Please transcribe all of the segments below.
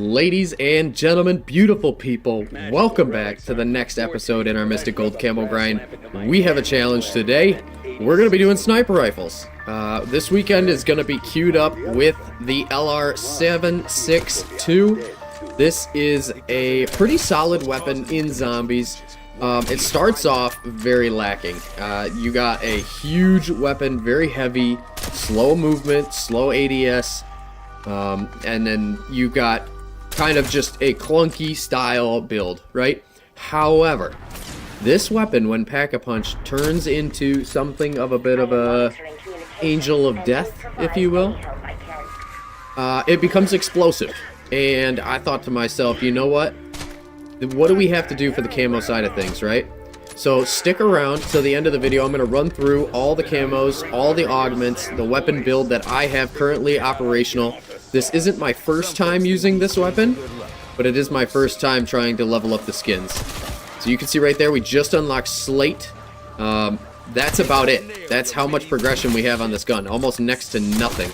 Ladies and gentlemen, beautiful people, welcome back to the next episode in our Mystic Gold Camo grind. We have a challenge today. We're going to be doing sniper rifles. This weekend is going to be queued up with the LR762. This is a pretty solid weapon in zombies. It starts off very lacking. You got a huge weapon, very heavy, slow movement, slow ADS, and then you got kind of just a clunky style build, right? However, this weapon, when Pack-a-Punch, turns into something of a bit of a angel of death, if you will. It becomes explosive, and I thought to myself, you know what do we have to do for the camo side of things, right? So stick around till the end of the video. I'm going to run through all the camos, all the augments, the weapon build that I have currently operational. This isn't my first time using this weapon, but it is my first time trying to level up the skins. So you can see right there, we just unlocked Slate. That's about it. That's how much progression we have on this gun, almost next to nothing.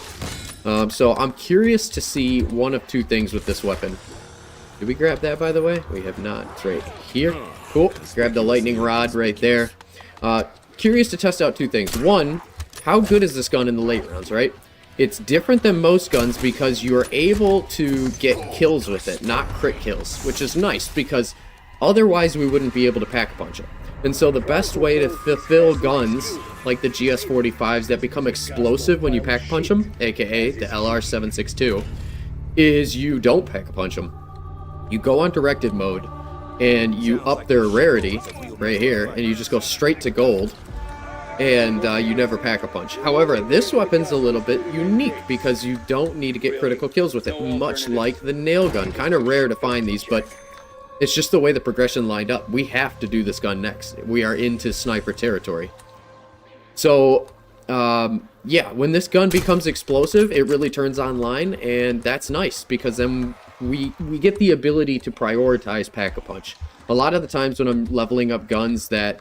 So I'm curious to see one of two things with this weapon. Did we grab that, by the way? We have not. It's right here. Cool. Grab the lightning rod right there. Curious to test out two things. One, how good is this gun in the late rounds, right? It's different than most guns because you're able to get kills with it, not crit kills, which is nice because otherwise we wouldn't be able to pack-a-punch it. And so the best way to fulfill guns like the GS45s that become explosive when you pack-punch them, aka the LR762, is you don't pack-a-punch them. You go on directed mode and you up their rarity right here and you just go straight to gold. And you never pack-a-punch. However, this weapon's a little bit unique because you don't need to get critical kills with it, much like the nail gun. Kind of rare to find these, but it's just the way the progression lined up. We have to do this gun next. We are into sniper territory. So, yeah, when this gun becomes explosive, it really turns online, and that's nice because then we get the ability to prioritize pack-a-punch. A lot of the times when I'm leveling up guns that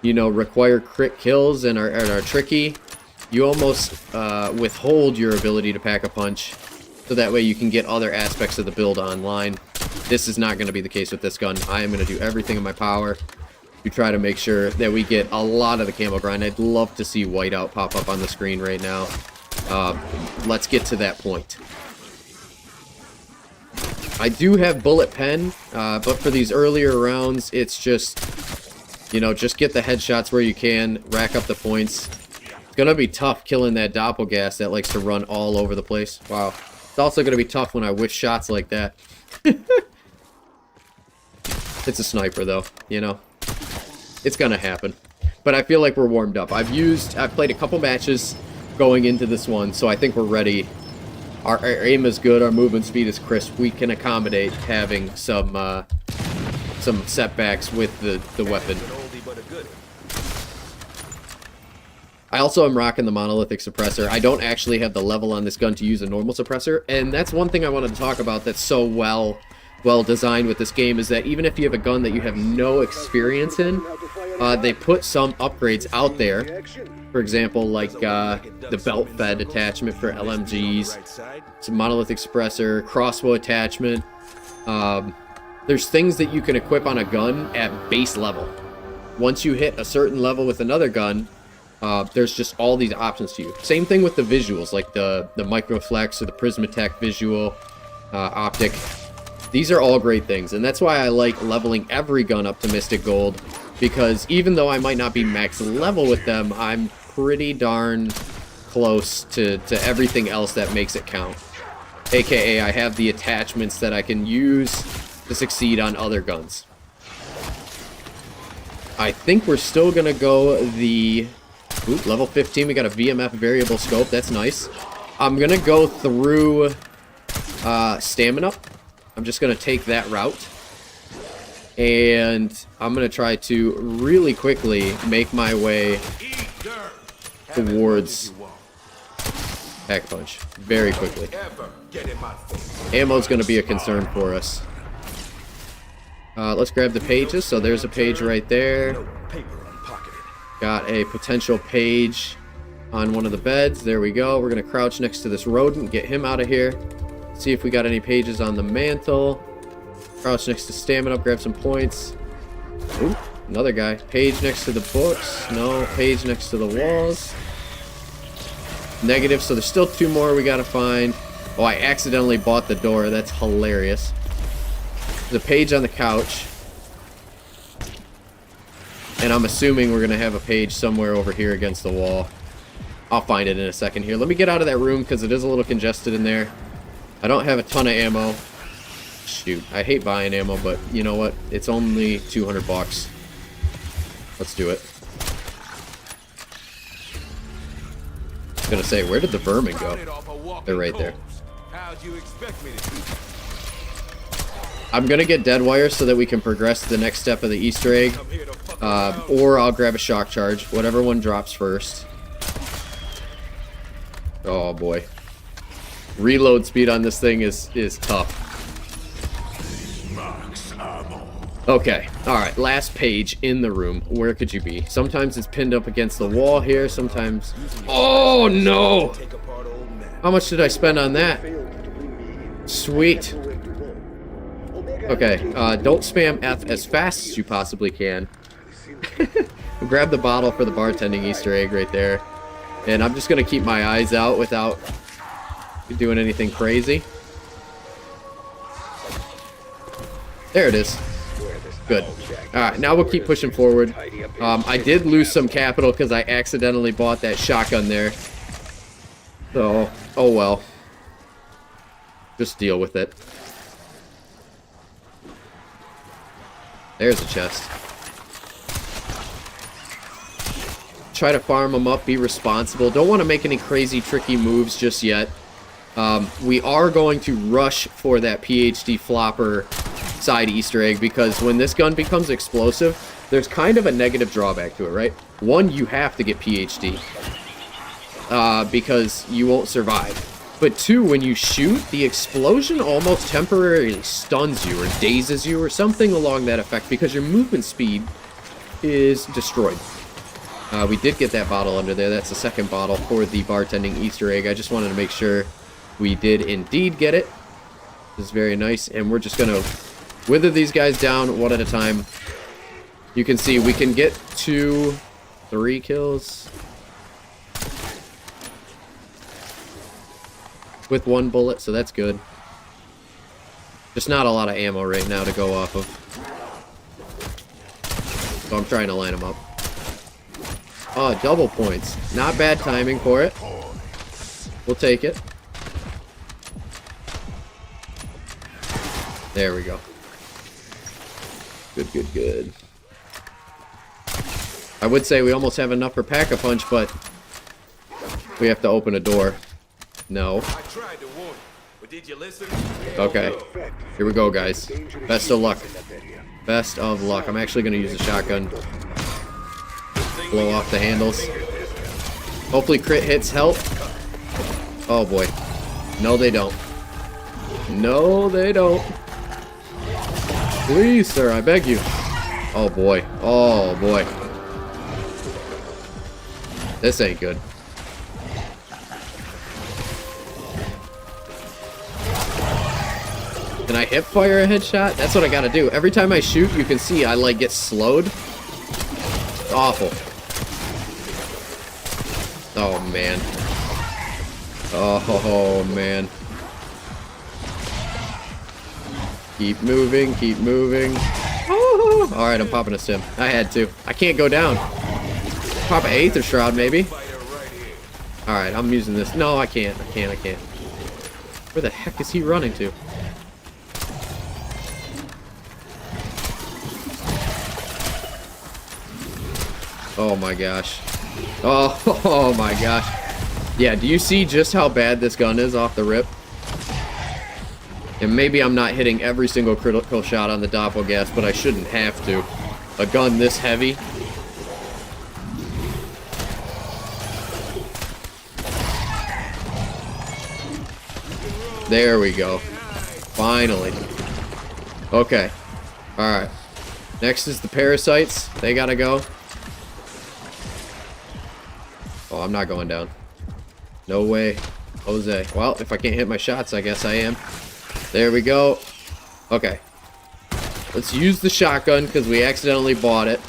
require crit kills and are tricky, you almost withhold your ability to pack-a-punch, so that way you can get other aspects of the build online. This is not going to be the case with this gun. I am going to do everything in my power to try to make sure that we get a lot of the camo grind. I'd love to see whiteout pop up on the screen right now. Let's get to that point. I do have bullet pen, but for these earlier rounds, it's just just get the headshots where you can, rack up the points. It's going to be tough killing that doppelgas that likes to run all over the place. Wow. It's also going to be tough when I whiff shots like that. It's a sniper, though, It's going to happen. But I feel like we're warmed up. I've played a couple matches going into this one, so I think we're ready. Our aim is good, our movement speed is crisp. We can accommodate having some setbacks with the weapon. I also am rocking the monolithic suppressor. I don't actually have the level on this gun to use a normal suppressor, and that's one thing I wanted to talk about that's so well designed with this game, is that even if you have a gun that you have no experience in, they put some upgrades out there. For example, like the belt fed attachment for LMGs, some monolithic suppressor, crossbow attachment. There's things that you can equip on a gun at base level. Once you hit a certain level with another gun, there's just all these options to you. Same thing with the visuals, like the Microflex or the Prismatech visual optic. These are all great things, and that's why I like leveling every gun up to Mystic Gold, because even though I might not be max level with them, I'm pretty darn close to everything else that makes it count. AKA, I have the attachments that I can use to succeed on other guns. I think we're still gonna go the level 15. We got a VMF variable scope. That's nice. I'm gonna go through stamina. I'm just gonna take that route, and I'm gonna try to really quickly make my way towards pack-a-punch very quickly. Ammo's gonna be a concern for us. Let's grab the pages. So there's a page right there. Got a potential page on one of the beds. There we go. We're going to crouch next to this rodent, get him out of here. See if we got any pages on the mantle. Crouch next to stamina, grab some points. Ooh, another guy. Page next to the books. No, page next to the walls. Negative, so there's still 2 more we gotta find. Oh, I accidentally bought the door. That's hilarious. There's a page on the couch. And I'm assuming we're gonna have a page somewhere over here against the wall. I'll find it in a second here. Let me get out of that room because it is a little congested in there. I don't have a ton of ammo. Shoot, I hate buying ammo, but you know what? It's only 200 bucks. Let's do it. I was gonna say, where did the vermin go? They're right there. I'm gonna get dead wire so that we can progress to the next step of the Easter egg. Or I'll grab a shock charge. Whatever one drops first. Oh boy. Reload speed on this thing is tough. Okay, alright, last page in the room. Where could you be? Sometimes it's pinned up against the wall here, sometimes... Oh no! How much did I spend on that? Sweet. Okay, don't spam F as fast as you possibly can. Grab the bottle for the bartending Easter egg right there. And I'm just gonna keep my eyes out without doing anything crazy. There it is. Good. Alright, now we'll keep pushing forward. I did lose some capital because I accidentally bought that shotgun there. So, oh well. Just deal with it. There's a chest. Try to farm them up, be responsible. Don't want to make any crazy tricky moves just yet. We are going to rush for that PhD flopper side Easter egg because when this gun becomes explosive, there's kind of a negative drawback to it, right? One, you have to get PhD because you won't survive. But 2, when you shoot, the explosion almost temporarily stuns you or dazes you or something along that effect because your movement speed is destroyed. We did get that bottle under there. That's the second bottle for the bartending Easter egg. I just wanted to make sure we did indeed get it. This is very nice. And we're just going to wither these guys down one at a time. You can see we can get 2, 3 kills with 1 bullet, so that's good. Just not a lot of ammo right now to go off of. So I'm trying to line them up. Oh, double points. Not bad timing for it. We'll take it. There we go. Good, good, good. I would say we almost have enough for Pack-a-Punch, but we have to open a door. No. Okay. Here we go, guys. Best of luck. Best of luck. I'm actually going to use a shotgun. Blow off the handles. Hopefully crit hits help. Oh boy. No, they don't. No, they don't. Please, sir, I beg you. Oh boy. Oh boy. This ain't good. Can I hip fire a headshot? That's what I gotta do. Every time I shoot, you can see I like get slowed. It's awful. Oh man. Oh man. Keep moving, keep moving. Oh, alright, I'm popping a stim. I had to. I can't go down. Pop an Aether Shroud, maybe. Alright, I'm using this. No, I can't. I can't. Where the heck is he running to? Oh my gosh. Oh my gosh. Yeah, do you see just how bad this gun is off the rip? And maybe I'm not hitting every single critical shot on the Doppelgas, but I shouldn't have to. A gun this heavy. There we go. Finally. Okay. Alright. Next is the parasites. They gotta go. Oh, I'm not going down. No way. Jose. Well, if I can't hit my shots, I guess I am. There we go. Okay. Let's use the shotgun because we accidentally bought it.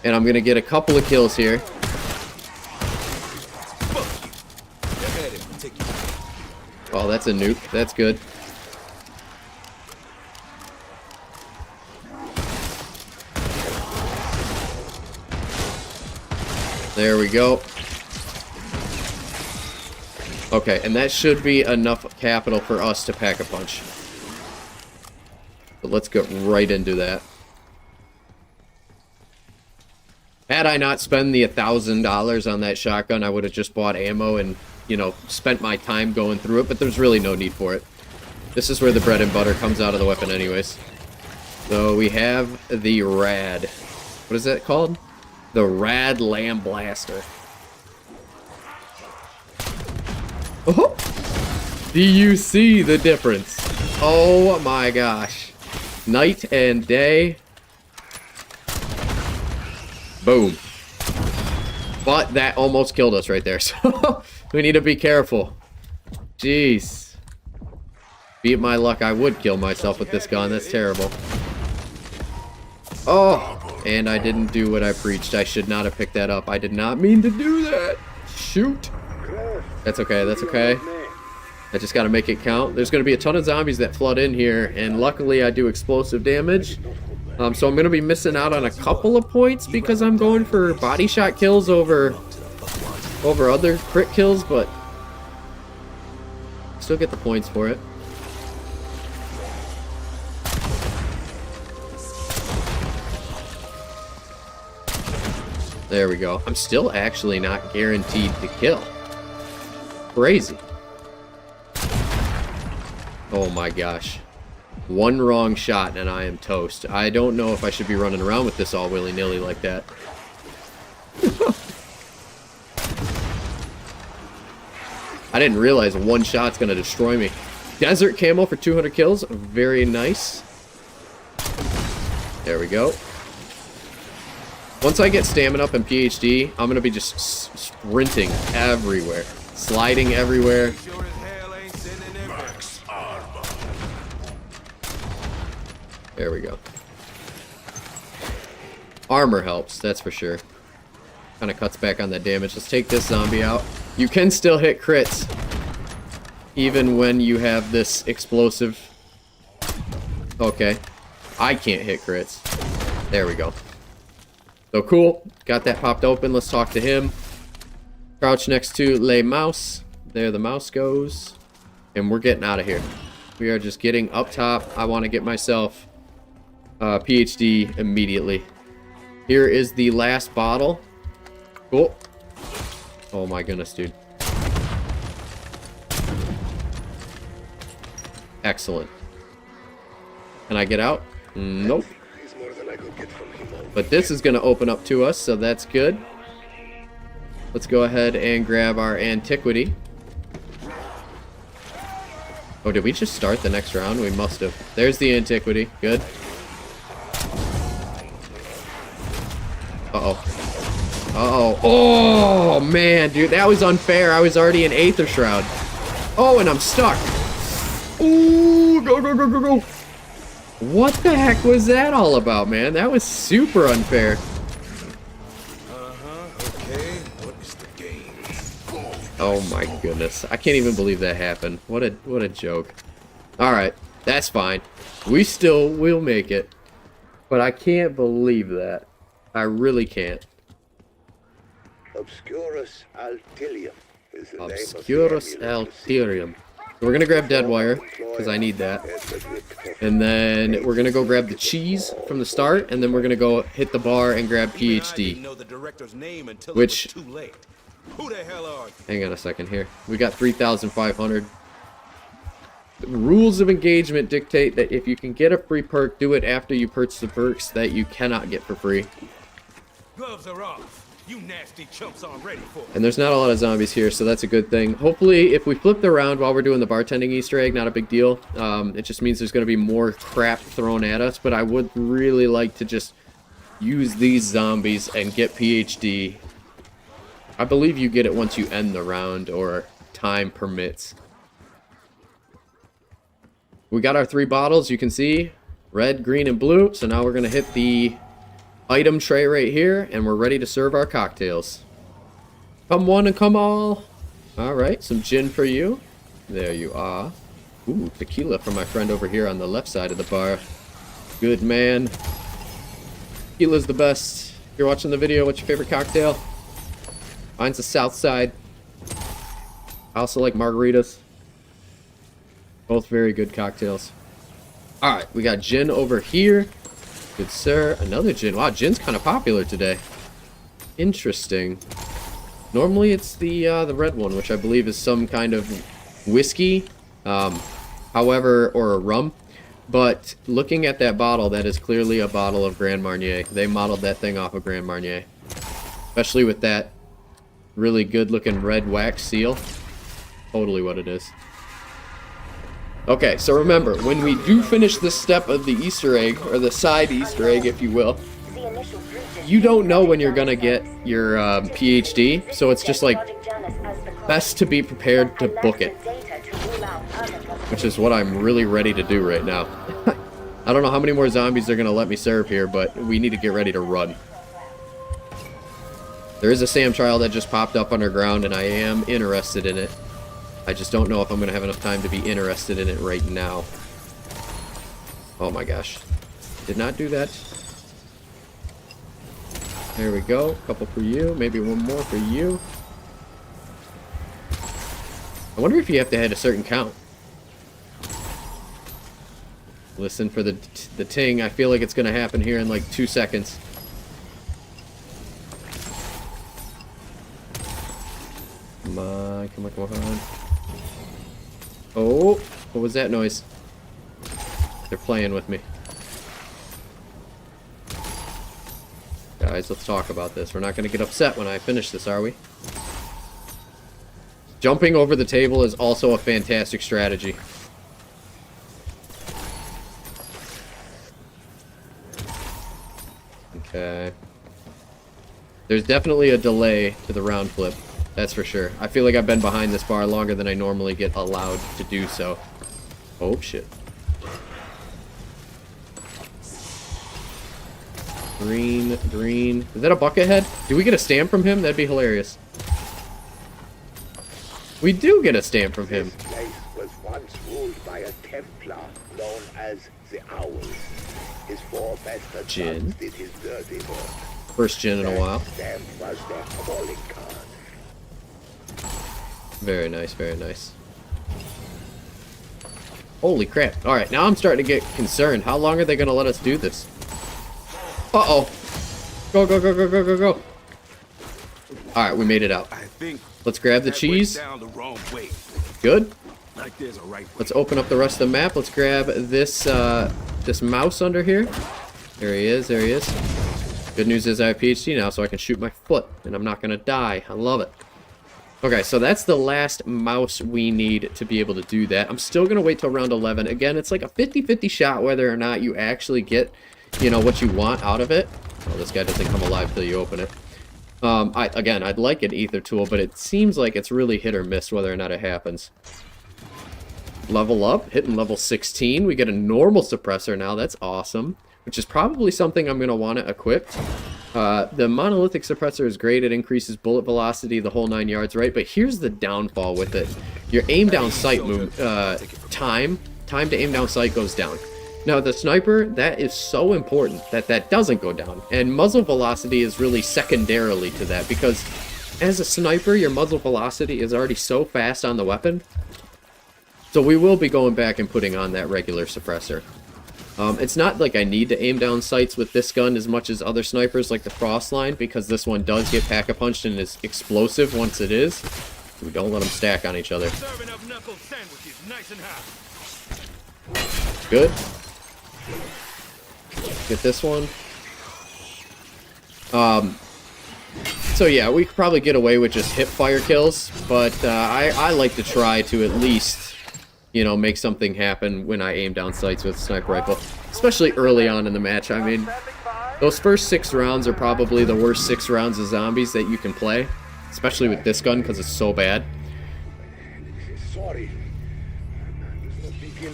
And I'm going to get a couple of kills here. Oh, that's a nuke. That's good. There we go. Okay, and that should be enough capital for us to pack a punch. But let's go right into that. Had I not spent the $1,000 on that shotgun, I would have just bought ammo and, you know, spent my time going through it, but there's really no need for it. This is where the bread and butter comes out of the weapon anyways. So we have the Rad. What is that called? The Rad Lamb Blaster. Oh! Do you see the difference? Oh my gosh. Night and day. Boom. But that almost killed us right there, so we need to be careful. Jeez. Beat my luck, I would kill myself with this gun. That's terrible. Oh, and I didn't do what I preached. I should not have picked that up. I did not mean to do that. Shoot. That's okay, that's okay. I just gotta make it count. There's gonna be a ton of zombies that flood in here, and luckily I do explosive damage. So I'm gonna be missing out on a couple of points because I'm going for body shot kills over other crit kills, but still get the points for it. There we go. I'm still actually not guaranteed to kill. Crazy. Oh my gosh. One wrong shot and I am toast. I don't know if I should be running around with this all willy-nilly like that. I didn't realize one shot's gonna destroy me. Desert camo for 200 kills. Very nice. There we go. Once I get stamina up and PhD, I'm gonna be just sprinting everywhere. Sliding everywhere. There we go. Armor helps, that's for sure. Kind of cuts back on that damage. Let's take this zombie out. You can still hit crits, even when you have this explosive. Okay. I can't hit crits. There we go. So cool. Got that popped open. Let's talk to him. Crouch next to Le Mouse. There the mouse goes. And we're getting out of here. We are just getting up top. I want to get myself PhD immediately. Here is the last bottle. Cool. Oh my goodness, dude. Excellent. Can I get out? Nope. But this is going to open up to us, so that's good. Let's go ahead and grab our antiquity. Oh, did we just start the next round? We must have. There's the antiquity. Good. Uh-oh. Uh-oh. Oh, man, dude. That was unfair. I was already in Aether Shroud. Oh, and I'm stuck. Ooh, go, go, go, go, go. What the heck was that all about, man? That was super unfair. Okay. What is the game? Oh my goodness. I can't even believe that happened. What a joke. Alright, that's fine. We still will make it. But I can't believe that. I really can't. Obscurus Altilium is the Obscurus Altilium. So we're gonna grab dead wire, because I need that. And then we're gonna go grab the cheese from the start, and then we're gonna go hit the bar and grab PhD. Which, hang on a second here. We got 3,500. The rules of engagement dictate that if you can get a free perk, do it after you purchase the perks that you cannot get for free. Gloves are off. You nasty chumps are ready for it. And there's not a lot of zombies here, so that's a good thing. Hopefully, if we flip the round while we're doing the bartending Easter egg, not a big deal. It just means there's going to be more crap thrown at us, but I would really like to just use these zombies and get PhD. I believe you get it once you end the round, or time permits. We got our 3 bottles, you can see. Red, green, and blue. So now we're going to hit the item tray right here, and we're ready to serve our cocktails. Come one and come all. Alright, some gin for you. There you are. Ooh, tequila for my friend over here on the left side of the bar. Good man. Tequila's the best. If you're watching the video, what's your favorite cocktail? Mine's the South Side. I also like margaritas. Both very good cocktails. Alright, we got gin over here. Good sir. Another gin. Wow, gin's kind of popular today. Interesting. Normally it's the red one, which I believe is some kind of whiskey. However, or a rum. But looking at that bottle, that is clearly a bottle of Grand Marnier. They modeled that thing off of Grand Marnier. Especially with that really good looking red wax seal. Totally what it is. Okay, so remember, when we do finish this step of the Easter egg, or the side Easter egg, if you will, you don't know when you're gonna get your PhD, so it's just like best to be prepared to book it, which is what I'm really ready to do right now. I don't know how many more zombies they're gonna let me serve here, but we need to get ready to run. There is a SAM trial that just popped up underground, and I am interested in it. I just don't know if I'm going to have enough time to be interested in it right now. Oh my gosh. Did not do that. There we go. A couple for you. Maybe one more for you. I wonder if you have to hit a certain count. Listen for the ting. I feel like it's going to happen here in like 2 seconds. Come on, come on, come on. Oh, what was that noise? They're playing with me. Guys, let's talk about this. We're not going to get upset when I finish this, are we? Jumping over the table is also a fantastic strategy. Okay. There's definitely a delay to the round flip. That's for sure. I feel like I've been behind this bar longer than I normally get allowed to do so. Oh, shit. Green, green. Is that a bucket head? Do we get a stamp from him? That'd be hilarious. We do get a stamp from him. This place was once ruled by a Templar known as the Owls. His 4 bastard sons did his dirty work. First gin in a while. Stamp was their calling card. Very nice, very nice. Holy crap. Alright, now I'm starting to get concerned. How long are they going to let us do this? Uh-oh. Go, go, go, go, go, go, go. Alright, we made it out. Let's grab the cheese. Good. Let's open up the rest of the map. Let's grab this this mouse under here. There he is, there he is. Good news is I have PhD now, so I can shoot my foot, and I'm not going to die. I love it. Okay, so that's the last mouse we need to be able to do that. I'm still going to wait till round 11. Again, it's like a 50-50 shot whether or not you actually get, you know, what you want out of it. Oh, this guy doesn't come alive till you open it. Again, I'd like an ether tool, but it seems like it's really hit or miss whether or not it happens. Level up, hitting level 16. We get a normal suppressor now. That's awesome, which is probably something I'm going to want to equip. The monolithic suppressor is great. It increases bullet velocity, the whole 9 yards, right? But here's the downfall with it. Your aim down sight time to aim down sight goes down. Now the sniper, that is so important that doesn't go down. And muzzle velocity is really secondarily to that, because as a sniper, your muzzle velocity is already so fast on the weapon. So we will be going back and putting on that regular suppressor. It's not like I need to aim down sights with this gun as much as other snipers like the Frostline, because this one does get pack-a-punched and is explosive once it is. We don't let them stack on each other. Good. Get this one. So yeah, we could probably get away with just hip fire kills, but I like to try to at least, you know, make something happen when I aim down sights with a sniper rifle, especially early on in the match. I mean, those first 6 rounds are probably the worst 6 rounds of zombies that you can play, especially with this gun because it's so bad.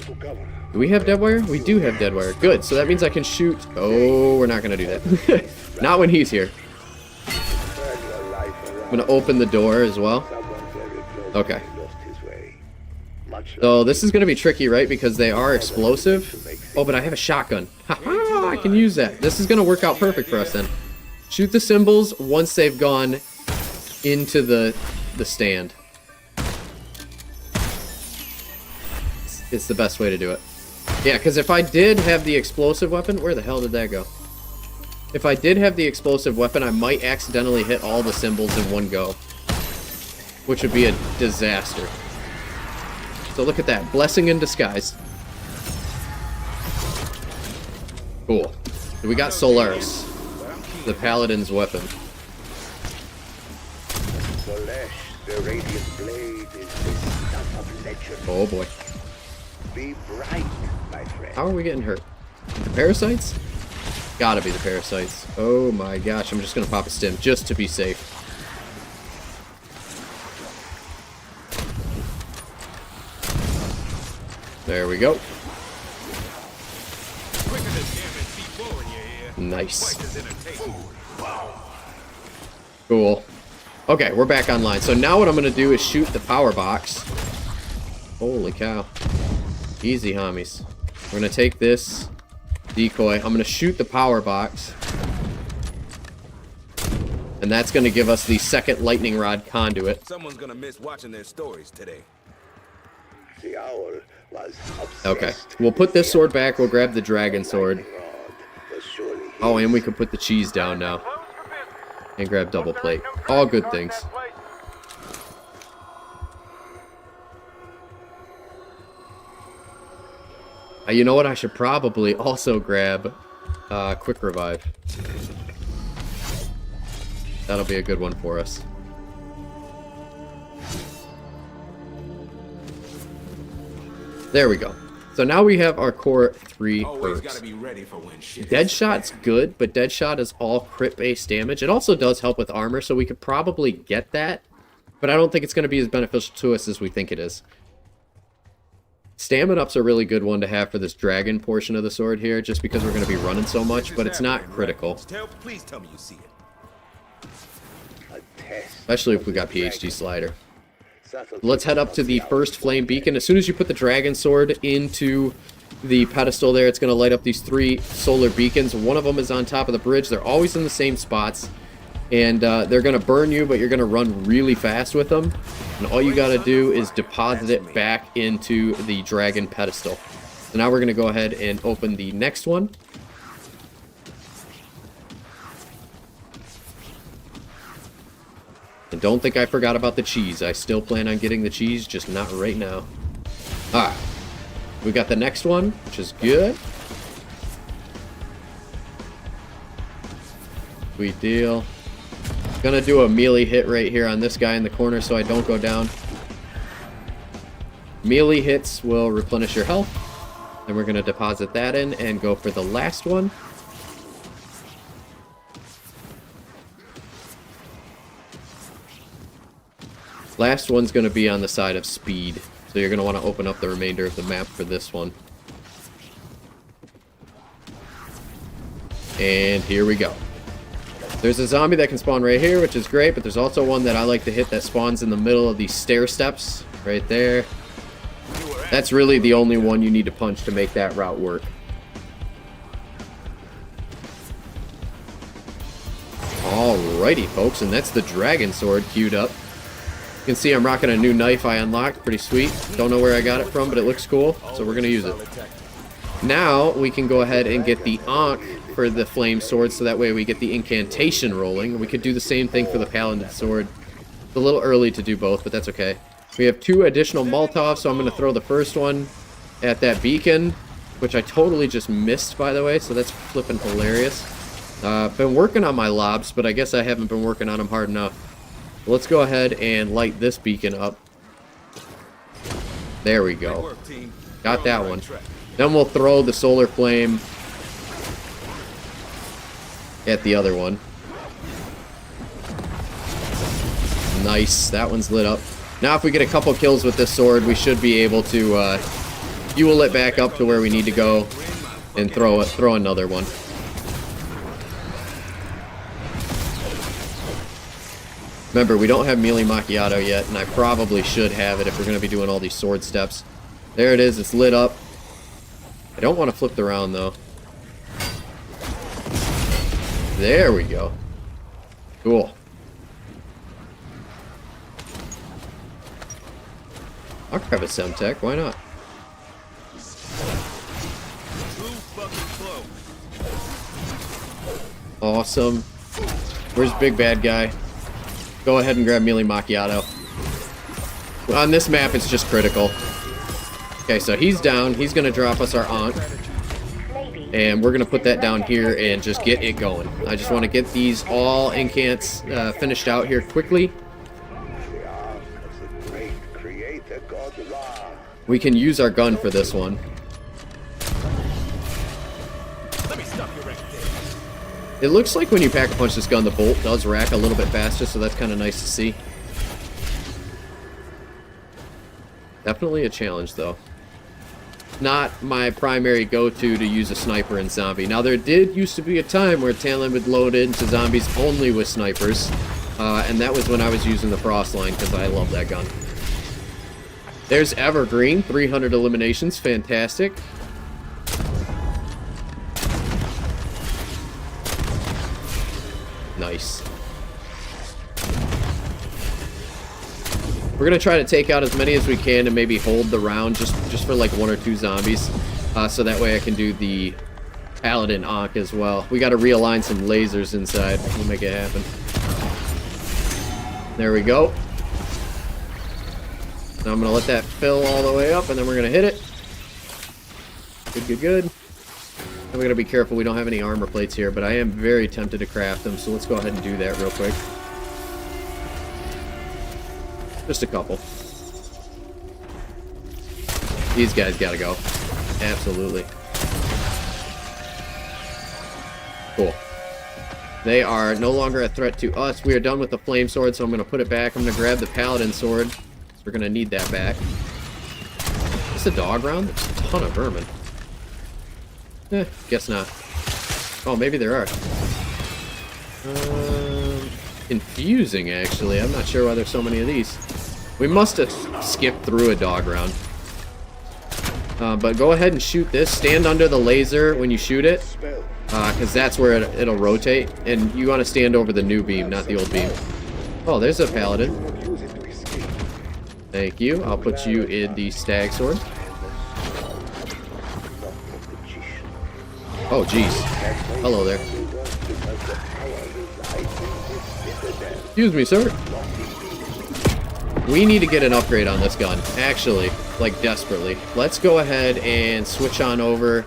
to cover. Do we have dead wire? We do have dead wire. Good. So that means I can shoot. Oh, we're not going to do that. Not when he's here. Turn your life I'm around. going to open the door as well. Someone very close Okay. lost his way. Much So this is going to be tricky, right? Because they are explosive. Oh, but I have a shotgun. Haha, I can use that. This is going to work out perfect for us then. Shoot the symbols once they've gone into the stand. It's the best way to do it. Yeah, because if I did have the explosive weapon, where the hell did that go? If I did have the explosive weapon, I might accidentally hit all the symbols in one go, which would be a disaster. So look at that, blessing in disguise. Cool. So we got Solaris, the paladin's weapon. Solesh, the radiant blade is the stuff of legend. Oh boy. Be bright, my friend. How are we getting hurt? The parasites? Gotta be the parasites. Oh my gosh, I'm just gonna pop a stim just to be safe. There we go. Quicker than damn C4 in your ear. Nice. Twice as entertaining. Cool. Okay, we're back online. So now what I'm gonna do is shoot the power box. Holy cow. Easy, homies. We're gonna take this decoy. I'm gonna shoot the power box. And that's gonna give us the second lightning rod conduit. Someone's gonna miss watching their stories today. The owl was obsessed. Okay, we'll put this sword back. We'll grab the dragon sword. Rod was surely Oh, and we can put the cheese down now. And grab double plate. All good things. You know what? I should probably also grab quick revive. That'll be a good one for us. There we go. So now we have our core 3 Always perks. gotta be ready for when shit. Deadshot's good, but Deadshot is all crit-based damage. It also does help with armor, so we could probably get that. But I don't think it's going to be as beneficial to us as we think it is. Stamina up's a really good one to have for this dragon portion of the sword here, just because we're going to be running so much, but it's not critical. Please tell me you see it. a test. Especially if we got PhD slider. Subtle Let's head up to the first flame beacon. As soon as you put the dragon sword into the pedestal there, it's going to light up these 3 solar beacons. One of them is on top of the bridge. They're always in the same spots. And they're going to burn you, but you're going to run really fast with them. And all you got to do is deposit it back into the dragon pedestal. So now we're going to go ahead and open the next one. And don't think I forgot about the cheese. I still plan on getting the cheese, just not right now. Alright. We got the next one, which is good. Sweet deal. Gonna do a melee hit right here on this guy in the corner so I don't go down. Melee hits will replenish your health. Then we're gonna deposit that in and go for the last one. Last one's going to be on the side of speed, so you're going to want to open up the remainder of the map for this one. And here we go. There's a zombie that can spawn right here, which is great, but there's also one that I like to hit that spawns in the middle of these stair steps, right there. That's really the only one you need to punch to make that route work. Alrighty, folks, and that's the dragon sword queued up. You can see I'm rocking a new knife I unlocked. Pretty sweet. Don't know where I got it from, but it looks cool, so we're going to use it. Now, we can go ahead and get the Ankh for the flame sword, so that way we get the incantation rolling. We could do the same thing for the paladin sword. It's a little early to do both, but that's okay. We have 2 additional Molotovs, so I'm going to throw the first one at that beacon, which I totally just missed, by the way, so that's flipping hilarious. Been working on my lobs, but I guess I haven't been working on them hard enough. Let's go ahead and light this beacon up. There we go. Got that one. Then we'll throw the solar flame at the other one. Nice. That one's lit up. Now if we get a couple kills with this sword, we should be able to fuel it back up to where we need to go, and throw another one. Remember, we don't have melee macchiato yet, and I probably should have it if we're going to be doing all these sword steps. There it is, it's lit up. I don't want to flip it around, though. There we go. Cool. I'll grab a Semtech, why not? Awesome. Where's Big Bad Guy? Go ahead and grab melee macchiato. On this map, it's just critical. Okay, so he's down. He's going to drop us our Ankh. And we're going to put that down here and just get it going. I just want to get these all incants finished out here quickly. We can use our gun for this one. It looks like when you pack-a-punch this gun, the bolt does rack a little bit faster, so that's kind of nice to see. Definitely a challenge, though. Not my primary go-to to use a sniper in zombie. Now, there did used to be a time where Talon would load into zombies only with snipers, and that was when I was using the Frostline, because I love that gun. There's Evergreen, 300 eliminations, fantastic. Nice. We're gonna try to take out as many as we can and maybe hold the round just for like 1 or 2 zombies, so that way I can do the Paladin Ankh as well. We got to realign some lasers inside. We'll make it happen. There we go. Now I'm gonna let that fill all the way up, and then we're gonna hit it. Good, good, good. And we gotta be careful. We don't have any armor plates here, but I am very tempted to craft them, so let's go ahead and do that real quick. Just a couple. These guys gotta go. Absolutely. Cool. They are no longer a threat to us. We are done with the flame sword, so I'm gonna put it back. I'm gonna grab the paladin sword. We're gonna need that back. Is this a dog round? There's a ton of vermin. Guess not. Oh, maybe there are. Confusing, actually. I'm not sure why there's so many of these. We must have skipped through a dog round. But go ahead and shoot this. Stand under the laser when you shoot it, because that's where it'll rotate. And you want to stand over the new beam, not the old beam. Oh, there's a paladin. Thank you. I'll put you in the stag sword. Oh, jeez. Hello there. Excuse me, sir. We need to get an upgrade on this gun. Actually, like desperately. Let's go ahead and switch on over.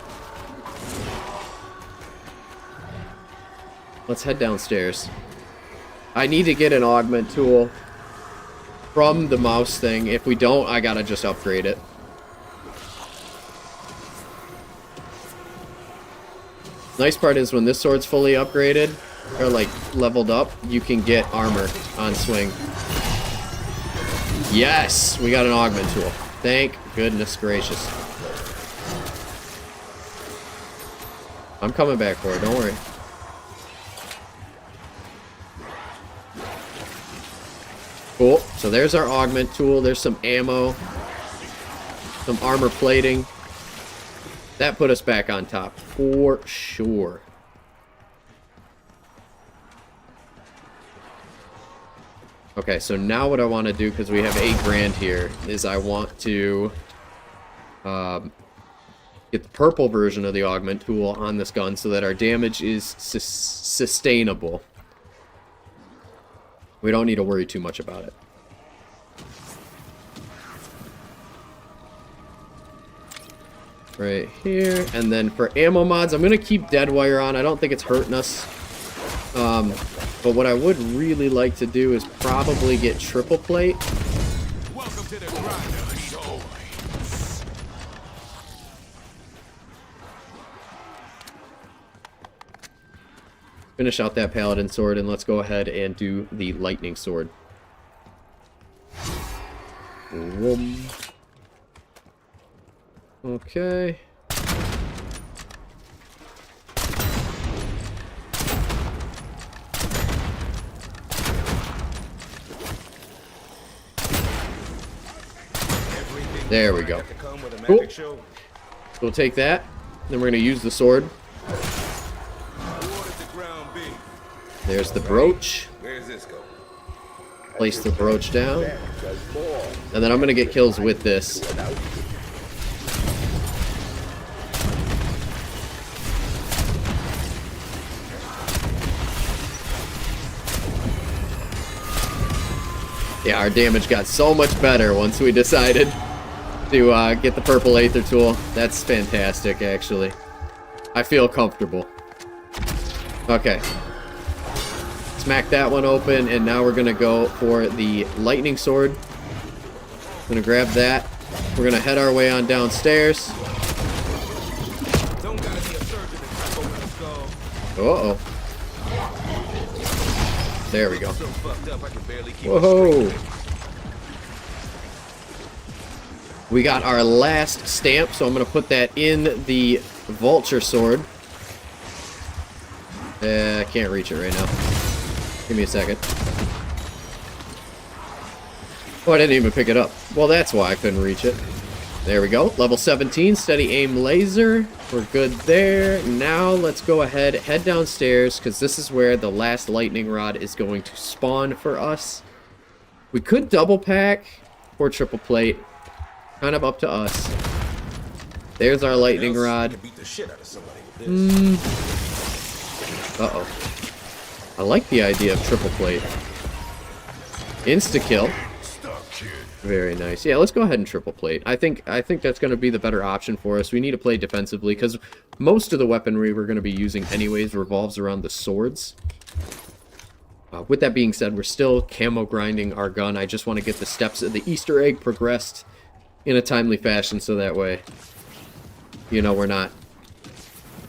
Let's head downstairs. I need to get an augment tool from the mouse thing. If we don't, I gotta just upgrade it. Nice part is when this sword's fully upgraded, or like leveled up, you can get armor on swing. Yes! We got an augment tool. Thank goodness gracious. I'm coming back for it, don't worry. Cool. So there's our augment tool. There's some ammo. Some armor plating. That put us back on top, for sure. Okay, so now what I want to do, because we have 8 grand here, is I want to get the purple version of the augment tool on this gun so that our damage is sustainable. We don't need to worry too much about it. Right here, and then for ammo mods, I'm gonna keep dead wire on. I don't think it's hurting us. But what I would really like to do is probably get triple plate. Welcome to the grinder, show. Finish out that paladin sword, and let's go ahead and do the lightning sword. Okay. There we go. Cool. We'll take that. Then we're going to use the sword. There's the brooch. Where's this go? Place the brooch down. And then I'm going to get kills with this. Yeah, our damage got so much better once we decided to get the purple Aether tool. That's fantastic, actually. I feel comfortable. Okay. Smack that one open, and now we're going to go for the lightning sword. I'm going to grab that. We're going to head our way on downstairs. Uh-oh. There we go. Whoa. We got our last stamp, so I'm going to put that in the vulture sword. I can't reach it right now. Give me a second. Oh, I didn't even pick it up. Well, that's why I couldn't reach it. There we go. Level 17, steady aim laser. We're good there. Now let's go ahead, head downstairs, because this is where the last lightning rod is going to spawn for us. We could double pack or triple plate. Kind of up to us. There's our lightning rod. Uh-oh. I like the idea of triple plate. Insta-kill. Very nice. Yeah, let's go ahead and triple plate. I think that's going to be the better option for us. We need to play defensively because most of the weaponry we're going to be using anyways revolves around the swords. With that being said, we're still camo grinding our gun. I just want to get the steps of the Easter egg progressed in a timely fashion so that way, you know, we're not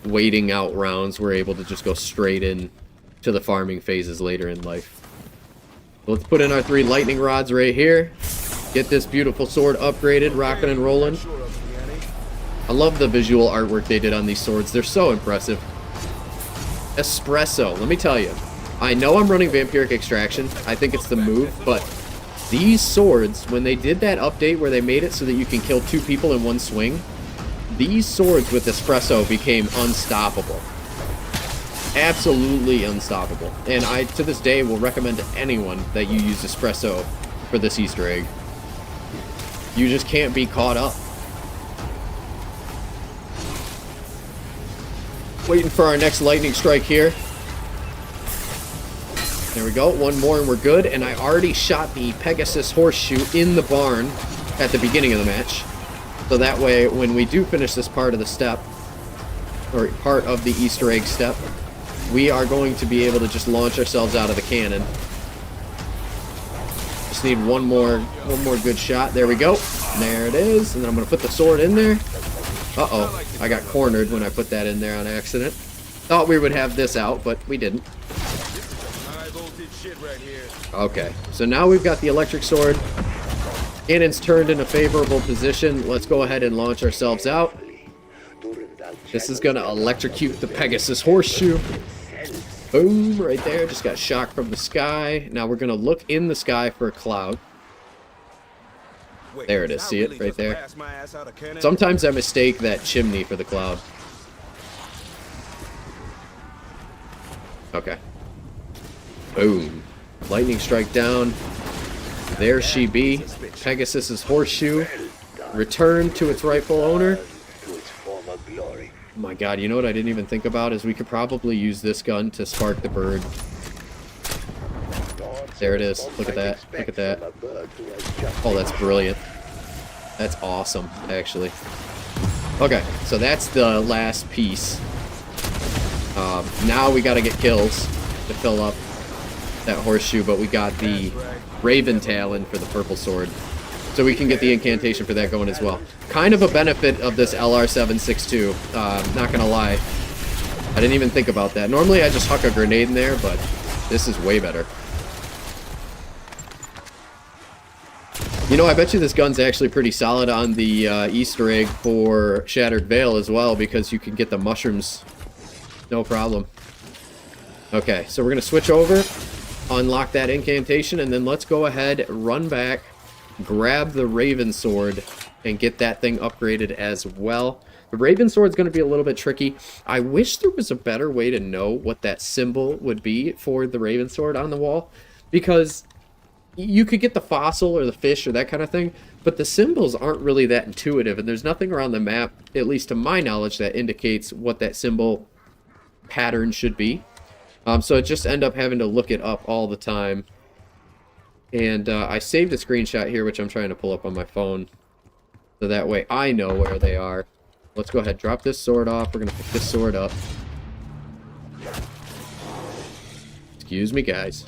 waiting out rounds. We're able to just go straight in to the farming phases later in life. Let's put in our 3 lightning rods right here. Get this beautiful sword upgraded, rocking and rolling. I love the visual artwork they did on these swords. They're so impressive. Espresso, let me tell you. I know I'm running Vampiric Extraction. I think it's the move, but these swords, when they did that update where they made it so that you can kill 2 people in one swing, these swords with Espresso became unstoppable. Absolutely unstoppable. And I, to this day, will recommend to anyone that you use Espresso for this Easter egg. You just can't be caught up. Waiting for our next lightning strike here. There we go. One more and we're good. And I already shot the Pegasus horseshoe in the barn at the beginning of the match. So that way, when we do finish this part of the step, or part of the Easter egg step, we are going to be able to just launch ourselves out of the cannon. Just need one more good shot. There we go. There it is. And then I'm going to put the sword in there. Uh-oh. I got cornered when I put that in there on accident. Thought we would have this out, but we didn't. Okay. So now we've got the electric sword. Cannon's turned in a favorable position. Let's go ahead and launch ourselves out. This is going to electrocute the Pegasus horseshoe. Boom, right there. Just got shocked from the sky. Now we're going to look in the sky for a cloud. There it is. See it right there? Sometimes I mistake that chimney for the cloud. Okay. Boom. Lightning strike down. There she be. Pegasus's horseshoe. Returned to its rightful owner. Oh my god, you know what I didn't even think about is we could probably use this gun to spark the bird. There it is. Look at that. Look at that. Oh, that's brilliant. That's awesome, actually. Okay, so that's the last piece. Now we gotta get kills to fill up that horseshoe, but we got the Raven Talon for the purple sword. So we can get the incantation for that going as well. Kind of a benefit of this LR762, not gonna lie. I didn't even think about that. Normally I just huck a grenade in there, but this is way better. You know, I bet you this gun's actually pretty solid on the Easter egg for Shattered Veil as well, because you can get the mushrooms no problem. Okay, so we're going to switch over, unlock that incantation, and then let's go ahead, run back, grab the Raven Sword, and get that thing upgraded as well. The Raven Sword's going to be a little bit tricky. I wish there was a better way to know what that symbol would be for the Raven Sword on the wall, because you could get the fossil or the fish or that kind of thing, but the symbols aren't really that intuitive, and there's nothing around the map, at least to my knowledge, that indicates what that symbol pattern should be. So I just end up having to look it up all the time. And I saved a screenshot here, which I'm trying to pull up on my phone, so that way I know where they are. Let's go ahead, drop this sword off. We're going to pick this sword up. Excuse me, guys.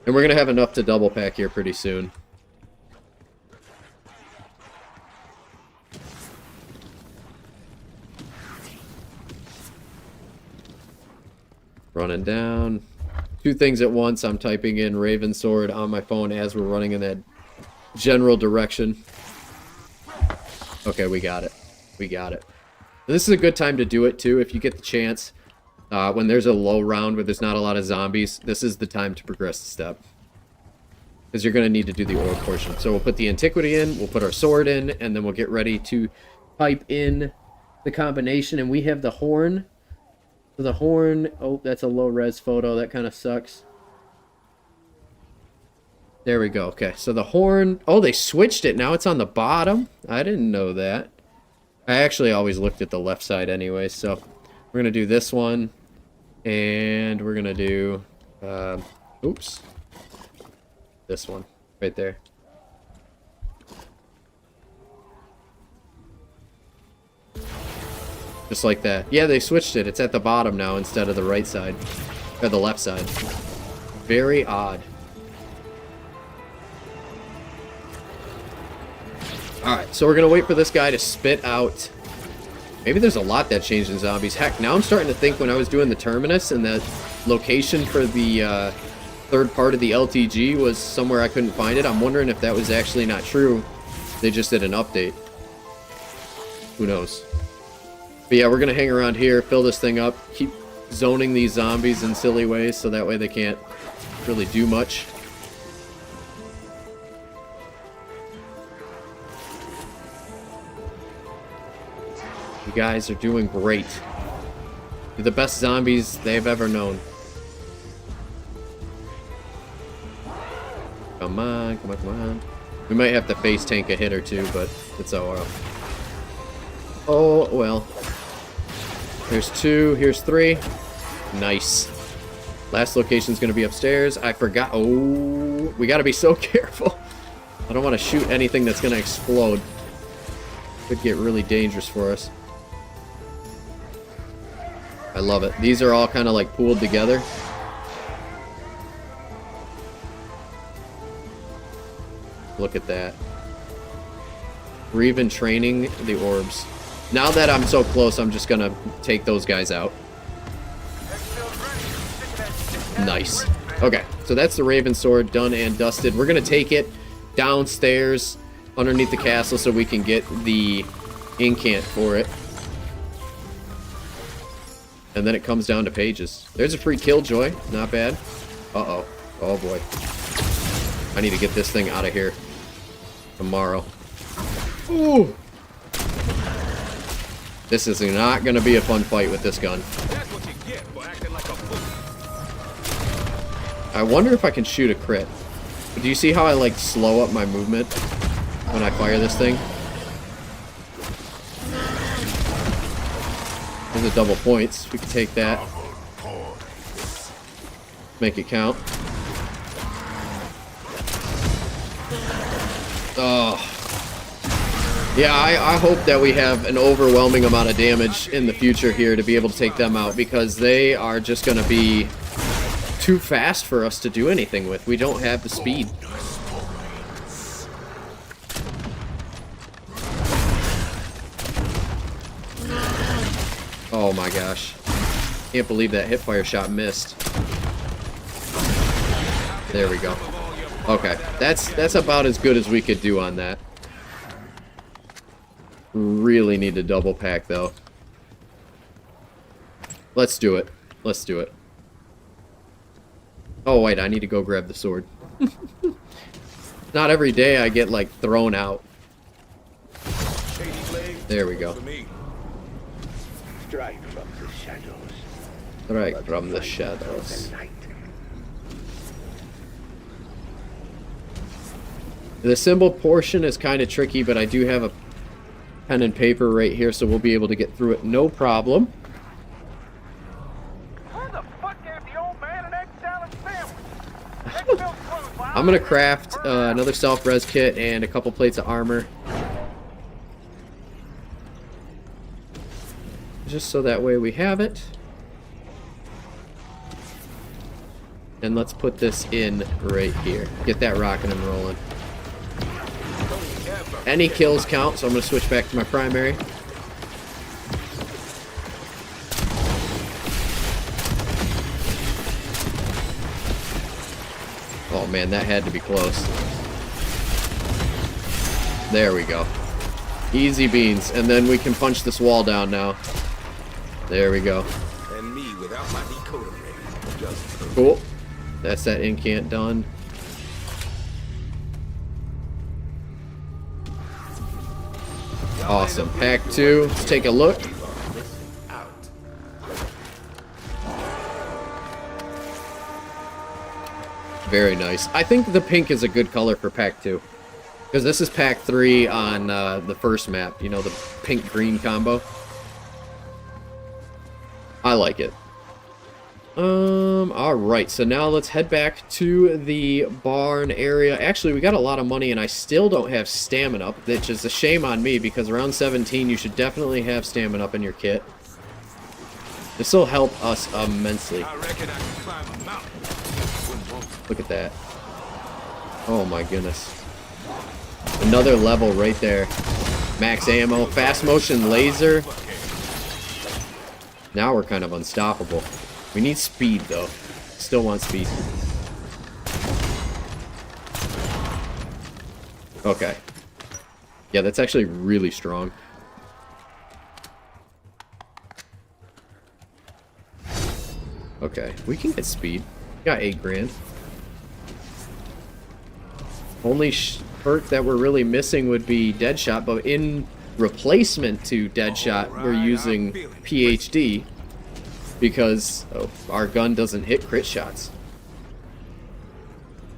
And we're going to have enough to double pack here pretty soon. Running down. Two things at once. I'm typing in Raven Sword on my phone as we're running in that general direction. Okay, we got it. We got it. And this is a good time to do it, too, if you get the chance. When there's a low round where there's not a lot of zombies, this is the time to progress the step. Because you're going to need to do the orb portion. So we'll put the antiquity in, we'll put our sword in, and then we'll get ready to type in the combination. And we have the horn. So the horn, oh, that's a low res photo. That kind of sucks. There we go. Okay, so the horn, oh, they switched it. Now it's on the bottom. I didn't know that. I actually always looked at the left side anyway, so we're going to do this one. And we're going to do, oops, this one right there. Just like that. Yeah, they switched it. It's at the bottom now instead of the right side. Or the left side. Very odd. Alright, so we're going to wait for this guy to spit out. Maybe there's a lot that changed in zombies. Heck, now I'm starting to think when I was doing the Terminus and the location for the third part of the LTG was somewhere I couldn't find it. I'm wondering if that was actually not true. They just did an update. Who knows? But yeah, we're going to hang around here, fill this thing up, keep zoning these zombies in silly ways so that way they can't really do much. You guys are doing great. You're the best zombies they've ever known. Come on, come on, come on. We might have to face tank a hit or two, but it's alright. Oh, well. Here's 2, here's 3. Nice. Last location's gonna be upstairs. I forgot. Oh, we gotta be so careful. I don't want to shoot anything that's gonna explode. Could get really dangerous for us. I love it. These are all kind of like pooled together. Look at that. We're even training the orbs. Now that I'm so close, I'm just gonna take those guys out. Nice. Okay, so that's the Raven Sword done and dusted. We're gonna take it downstairs underneath the castle so we can get the incant for it. And then it comes down to pages. There's a free killjoy. Not bad. Uh-oh. Oh, boy. I need to get this thing out of here tomorrow. Ooh! This is not going to be a fun fight with this gun. That's what you get for acting like a fool. I wonder if I can shoot a crit. But do you see how I, like, slow up my movement when I fire this thing? There's a double points. We can take that. Make it count. Oh. Yeah, I hope that we have an overwhelming amount of damage in the future here to be able to take them out, because they are just going to be too fast for us to do anything with. We don't have the speed. Oh my gosh. Can't believe that hipfire shot missed. There we go. Okay, that's about as good as we could do on that. Really need to double pack though. Let's do it. Let's do it. Oh wait, I need to go grab the sword. Not every day I get like thrown out. There we go. Strike from the shadows. Strike from the shadows. The light. The symbol portion is kind of tricky, but I do have a pen and paper right here, so we'll be able to get through it no problem. Where the fuck is the old man and egg salad sandwich? I'm gonna craft another self-res kit and a couple plates of armor. Just so that way we have it. And let's put this in right here. Get that rocking and rolling. Any kills count, so I'm going to switch back to my primary. Oh man, that had to be close. There we go. Easy beans. And then we can punch this wall down now. There we go. And me without my decoder ring. Just Cool. That's that incant done. Awesome. Pack 2. Let's take a look. out. Very nice. I think the pink is a good color for pack 2. Because this is pack 3 on the first map. You know, the pink-green combo. I like it. Alright, so now let's head back to the barn area. Actually, we got a lot of money and I still don't have stamina up, which is a shame on me because around 17 you should definitely have stamina up in your kit. This will help us immensely. I reckon I can climb a mountain. Wouldn't want to. Look at that. Oh my goodness. Another level right there. Max ammo, fast motion laser. Now we're kind of unstoppable. We need speed though. Still want speed. Okay. Yeah, that's actually really strong. Okay, we can get speed. Got 8 grand. Only perk that we're really missing would be Deadshot, but in replacement to Deadshot, we're using PhD because our gun doesn't hit crit shots.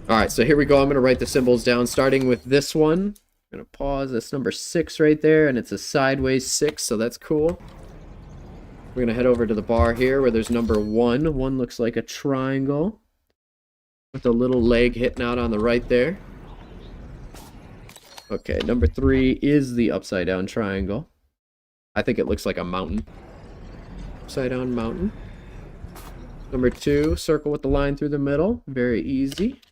Alright, so here we go. I'm going to write the symbols down, starting with this one. I'm going to pause. That's number 6 right there, and it's a sideways 6, so that's cool. We're going to head over to the bar here where there's number 1. 1 looks like a triangle with a little leg hitting out on the right there. Okay, number 3 is the upside down triangle. I think it looks like a mountain. Upside down mountain. Number 2, circle with the line through the middle. Very easy.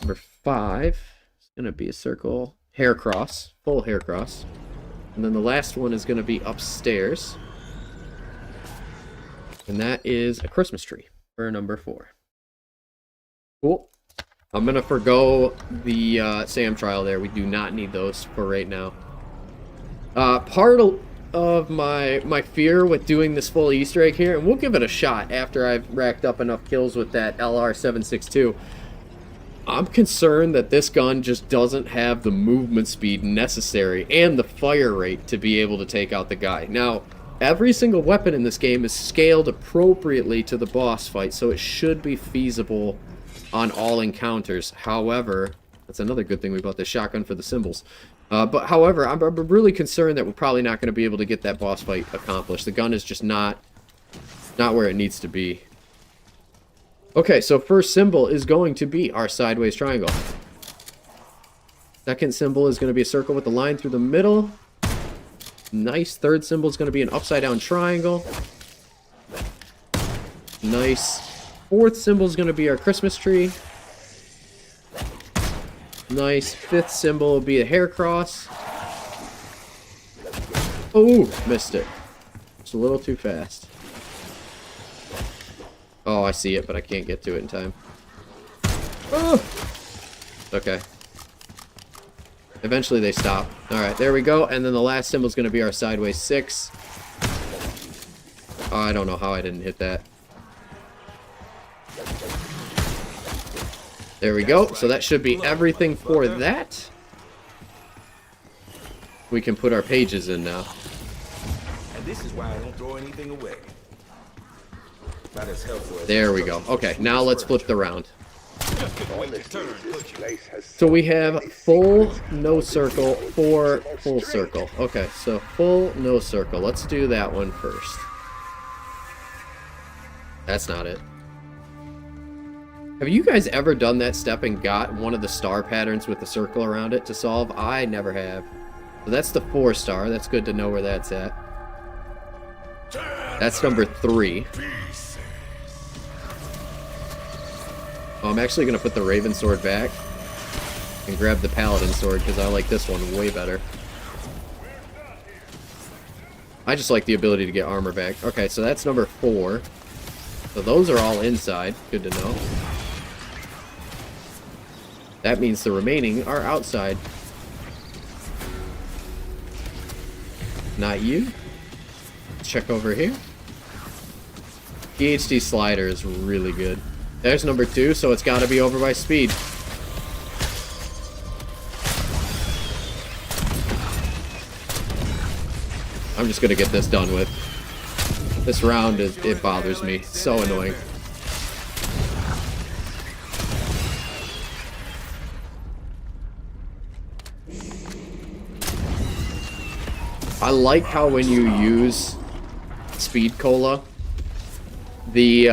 Number 5 is going to be a circle hair cross, full hair cross. And then the last one is going to be upstairs. And that is a Christmas tree for number 4. Cool. I'm going to forgo the SAM trial there. We do not need those for right now. Part of my fear with doing this full Easter egg here, and we'll give it a shot after I've racked up enough kills with that LR762. I'm concerned that this gun just doesn't have the movement speed necessary and the fire rate to be able to take out the guy. Now, every single weapon in this game is scaled appropriately to the boss fight, so it should be feasible on all encounters. However, that's another good thing we bought this shotgun for the symbols. But however, I'm really concerned that we're probably not going to be able to get that boss fight accomplished. The gun is just not where it needs to be. Okay, so first symbol is going to be our sideways triangle. Second symbol is going to be a circle with a line through the middle. Nice. Third symbol is going to be an upside down triangle. Nice. Fourth symbol is going to be our Christmas tree. Nice. Fifth symbol will be a hair cross. Oh, missed it. It's a little too fast. Oh, I see it, but I can't get to it in time. Oh. Okay. Eventually they stop. Alright, there we go. And then the last symbol is going to be our sideways 6. Oh, I don't know how I didn't hit that. There we go. So that should be everything for that. We can put our pages in now. And this is why I don't throw anything away. Not as helpful as There we go. Okay, now let's flip the round. Just couldn't wait your turn, could you? So we have full no circle, 4 full circle. Okay, so full no circle. Let's do that one first. That's not it. Have you guys ever done that step and got one of the star patterns with the circle around it to solve? I never have. So that's the 4 star. That's good to know where that's at. That's number 3. Oh, I'm actually going to put the Raven Sword back and grab the Paladin Sword because I like this one way better. I just like the ability to get armor back. Okay, so that's number 4. So those are all inside. Good to know. That means the remaining are outside. Not you. Check over here. PhD slider is really good. There's number 2, so it's got to be over by speed. I'm just going to get this done with. This round, it bothers me. It's so annoying. I like how when you use Speed Cola, the,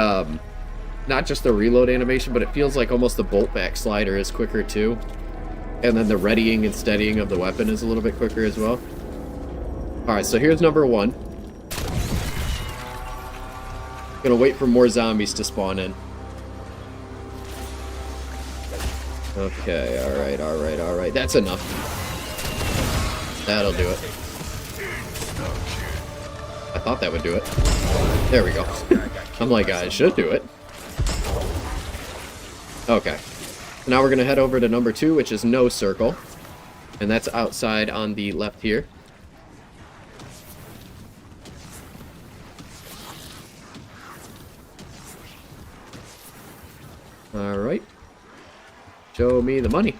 not just the reload animation, but it feels like almost the bolt back slider is quicker too. And then the readying and steadying of the weapon is a little bit quicker as well. Alright, so here's number 1. Gonna wait for more zombies to spawn in. Okay, alright. That's enough. That'll do it. I thought that would do it. There we go. I'm like, I should do it. Okay. Now we're going to head over to number 2, which is no circle. And that's outside on the left here. Alright. Show me the money.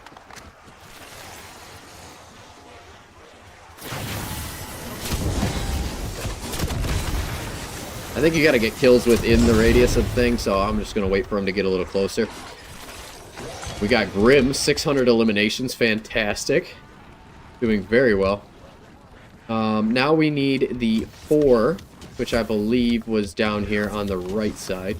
I think you gotta get kills within the radius of things, so I'm just gonna wait for him to get a little closer. We got Grim, 600 eliminations, fantastic. Doing very well. Now we need the 4, which I believe was down here on the right side.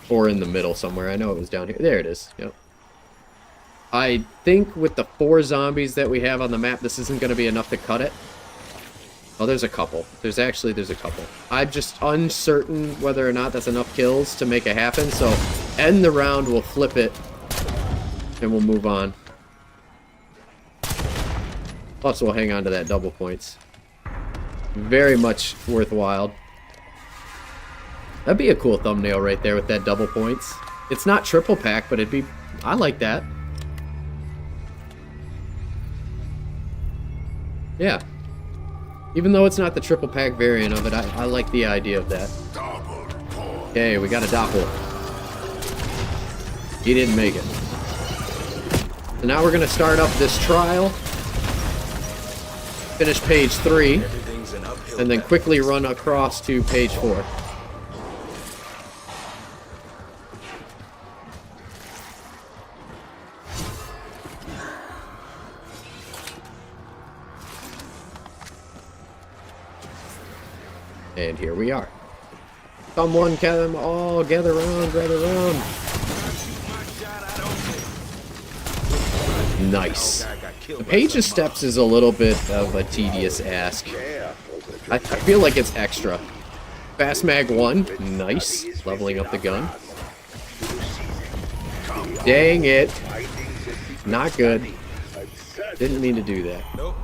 Or in the middle somewhere. I know it was down here. There it is. Yep. I think with the 4 zombies that we have on the map, this isn't going to be enough to cut it. Oh, there's a couple. There's a couple. I'm just uncertain whether or not that's enough kills to make it happen, so end the round, we'll flip it, and we'll move on. Plus, we'll hang on to that double points. Very much worthwhile. That'd be a cool thumbnail right there with that double points. It's not triple pack, but it'd be... I like that. Yeah. Even though it's not the triple pack variant of it, I like the idea of that. Okay, we got a doppel. He didn't make it. So now we're going to start up this trial. Finish page 3. And then quickly run across to page 4. And here we are. Someone come all gather around, Nice. The Page's Steps is a little bit of a tedious ask. I feel like it's extra. Fast Mag 1, nice. Leveling up the gun. Dang it. Not good. Didn't mean to do that. Nope,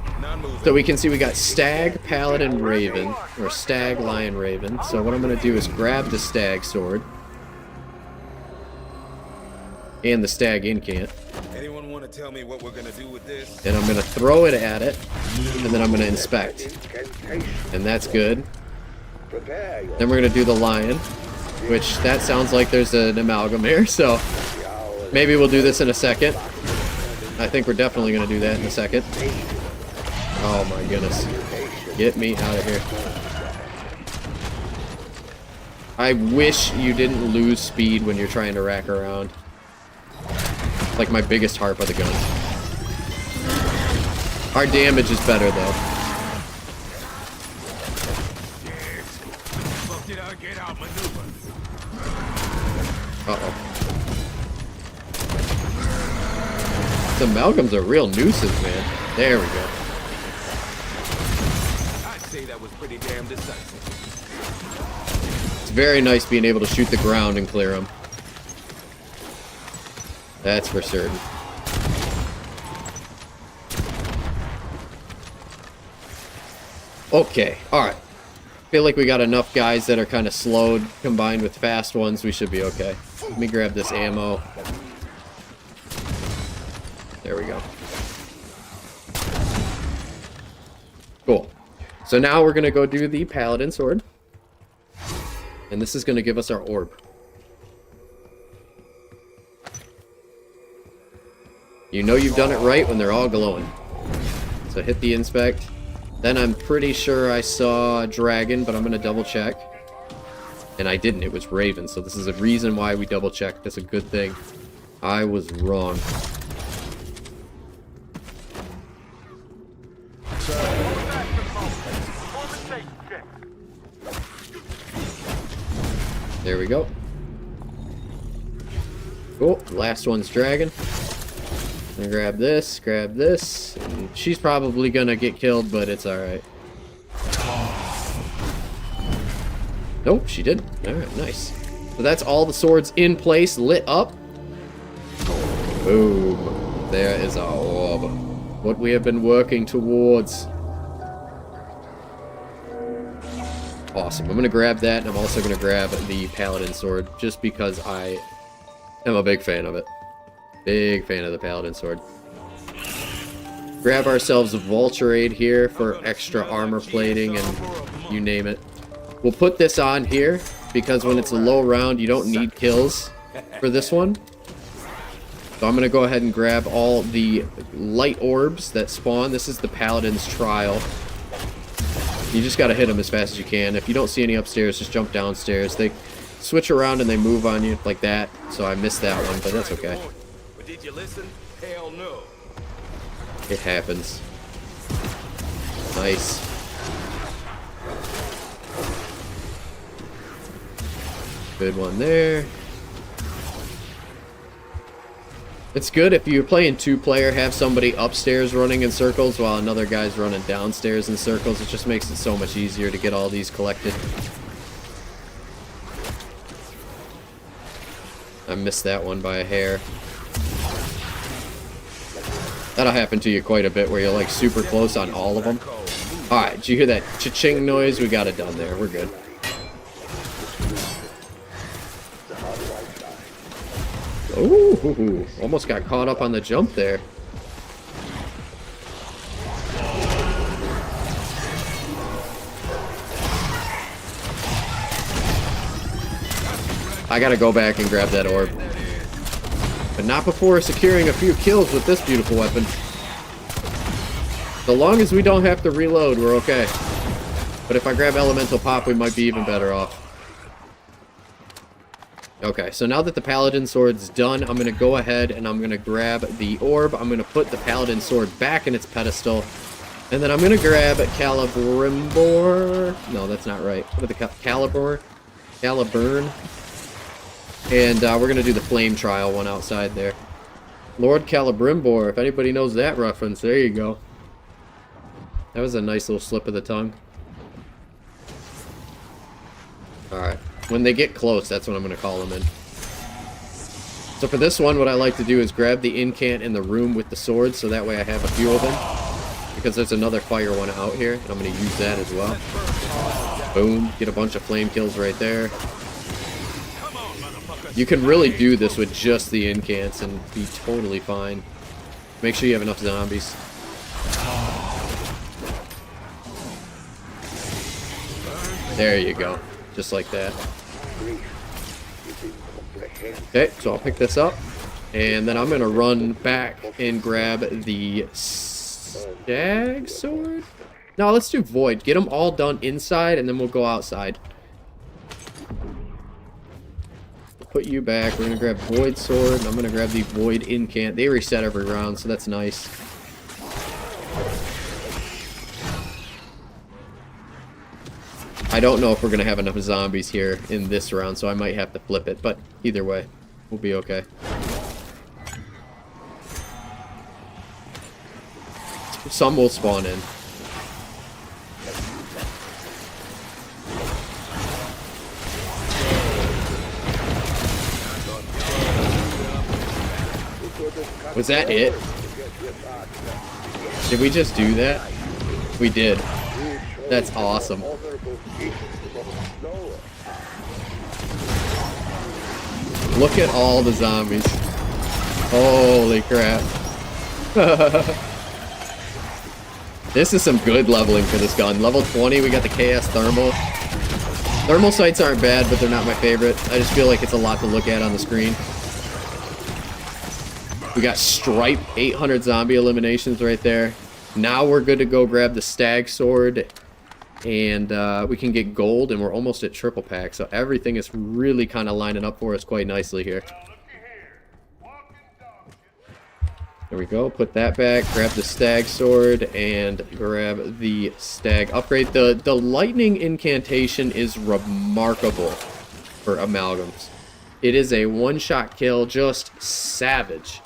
So we can see we got Stag, Paladin, Raven, or Stag, Lion, Raven. So what I'm going to do is grab the Stag sword. And the Stag incant. Anyone want to tell me what we're gonna do with this? And I'm going to throw it at it. And then I'm going to inspect. And that's good. Then we're going to do the Lion. Which, that sounds like there's an amalgam here. So, maybe we'll do this in a second. I think we're definitely going to do that in a second. Oh my goodness. Get me out of here. I wish you didn't lose speed when you're trying to rack around. Like my biggest harp of the gun. Our damage is better though. Uh-oh. The amalgam's a real nuisance, man. There we go. That was pretty damn decisive. It's very nice being able to shoot the ground and clear them. That's for certain. Okay, alright. Feel like we got enough guys that are kind of slowed combined with fast ones. We should be okay. Let me grab this ammo. There we go. Cool. So now we're going to go do the Paladin sword. And this is going to give us our orb. You know you've done it right when they're all glowing. So hit the inspect. Then I'm pretty sure I saw a dragon, but I'm going to double check. And I didn't. It was Raven. So this is a reason why we double checked. That's a good thing. I was wrong. There we go. Cool. Last one's dragon. I'm gonna grab this, grab this. And she's probably gonna get killed, but it's alright. Nope, she didn't. Alright, nice. So that's all the swords in place, lit up. Boom. There is our orb. What we have been working towards. Awesome. I'm going to grab that, and I'm also going to grab the Paladin sword, just because I am a big fan of it. Big fan of the Paladin sword. Grab ourselves a Vulture Aid here for extra armor plating and you name it. We'll put this on here, because when it's a low round, you don't need kills for this one. So I'm going to go ahead and grab all the light orbs that spawn. This is the Paladin's Trial. You just gotta hit them as fast as you can. If you don't see any upstairs, just jump downstairs. They switch around and they move on you like that. So I missed that one, but that's okay. But did you listen? Hell no. It happens. Nice. Good one there. It's good if you're playing two-player, have somebody upstairs running in circles while another guy's running downstairs in circles. It just makes it so much easier to get all these collected. I missed that one by a hair. That'll happen to you quite a bit where you're like super close on all of them. Alright, did you hear that cha-ching noise? We got it done there. We're good. Ooh, almost got caught up on the jump there. I gotta go back and grab that orb. But not before securing a few kills with this beautiful weapon. So long as we don't have to reload, we're okay. But if I grab Elemental Pop, we might be even better off. Okay, so now that the Paladin Sword's done, I'm going to go ahead and I'm going to grab the orb. I'm going to put the Paladin Sword back in its pedestal. And then I'm going to grab Calibrimbor. No, that's not right. What are the Caliburn? And we're going to do the Flame Trial one outside there. Lord Calibrimbor, if anybody knows that reference, there you go. That was a nice little slip of the tongue. Alright. When they get close, that's when I'm going to call them in. So for this one, what I like to do is grab the incant in the room with the sword, so that way I have a few of them. because there's another fire one out here, and I'm going to use that as well. Boom. Get a bunch of flame kills right there. You can really do this with just the incants and be totally fine. Make sure you have enough zombies. There you go. Just like that. Okay, so I'll pick this up. And then I'm going to run back and grab the stag sword. No, let's do void. Get them all done inside, and then we'll go outside. Put you back. We're going to grab void sword, and I'm going to grab the void incant. They reset every round, so that's nice. I don't know if we're going to have enough zombies here in this round, so I might have to flip it. But either way, we'll be okay. Some will spawn in. Was that it? Did we just do that? We did. That's awesome. Look at all the zombies. Holy crap. This is some good leveling for this gun. Level 20, we got the KS Thermal. Thermal sights aren't bad, but they're not my favorite. I just feel like it's a lot to look at on the screen. We got Stripe, 800 zombie eliminations right there. Now we're good to go grab the Stag Sword, and we can get gold, and we're almost at triple pack. So everything is really kind of lining up for us quite nicely here. There we go. Put that back. Grab the Stag Sword and grab the Stag upgrade. The lightning incantation is remarkable for amalgams. It is a one-shot kill, just savage.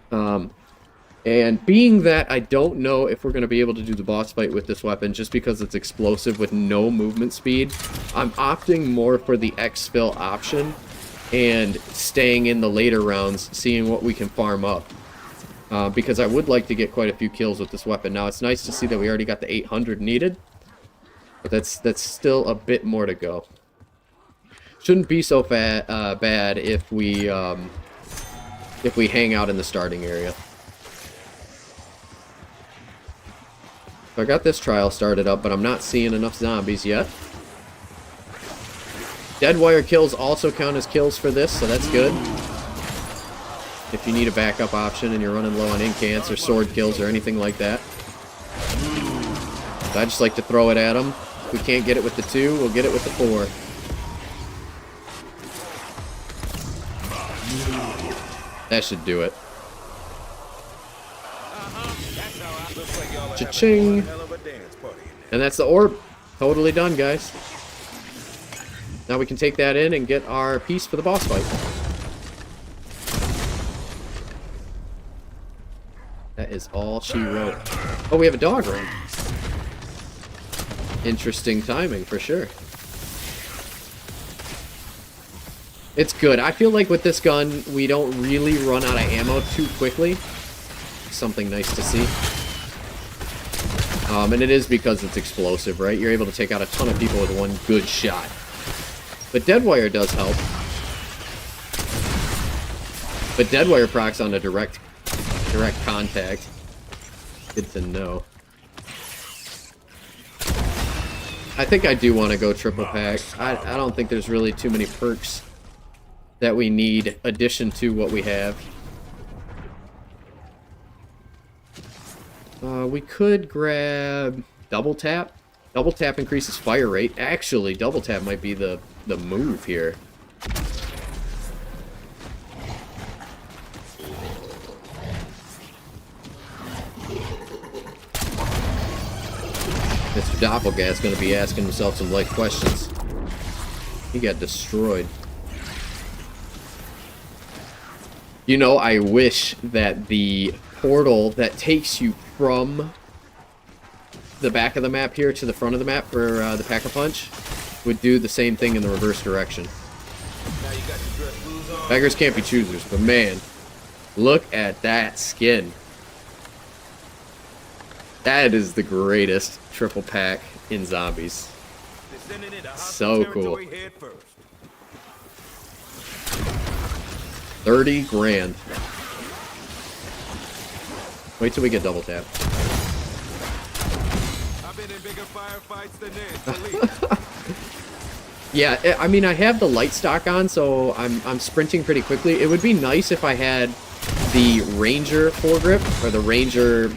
And being that I don't know if we're going to be able to do the boss fight with this weapon just because it's explosive with no movement speed, I'm opting more for the exfil option and staying in the later rounds, seeing what we can farm up. Because I would like to get quite a few kills with this weapon. Now, it's nice to see that we already got the 800 needed, but that's still a bit more to go. Shouldn't be so bad if we hang out in the starting area. So I got this trial started up, but I'm not seeing enough zombies yet. Dead wire kills also count as kills for this, so that's good. If you need a backup option and you're running low on incants or sword kills or anything like that. So I just like to throw it at them. If we can't get it with the 2, we'll get it with the 4. That should do it. Cha-ching! And that's the orb. Totally done, guys. Now we can take that in and get our piece for the boss fight. That is all she wrote. Oh, we have a dog ring. Interesting timing, for sure. It's good. I feel like with this gun, we don't really run out of ammo too quickly. Something nice to see. And it is because it's explosive, right? You're able to take out a ton of people with one good shot. But Deadwire does help. But Deadwire procs on a direct contact. Good to know. I think I do want to go triple pack. I don't think there's really too many perks that we need addition to what we have. We could grab double tap. Double tap increases fire rate. Actually, double tap might be the move here. Mr. Doppelgas's going to be asking himself some life questions. He got destroyed. You know, I wish that the portal that takes you from the back of the map here to the front of the map for the Pack-a-Punch would do the same thing in the reverse direction. Beggars can't be choosers, but man, look at that skin. That is the greatest triple pack in zombies. Descending into So hostile cool. territory head first. 30 grand. Wait till we get double tap. I've been in bigger firefights than this. Believe. Yeah, I mean, I have the light stock on, so I'm sprinting pretty quickly. It would be nice if I had the Ranger foregrip, or the Ranger,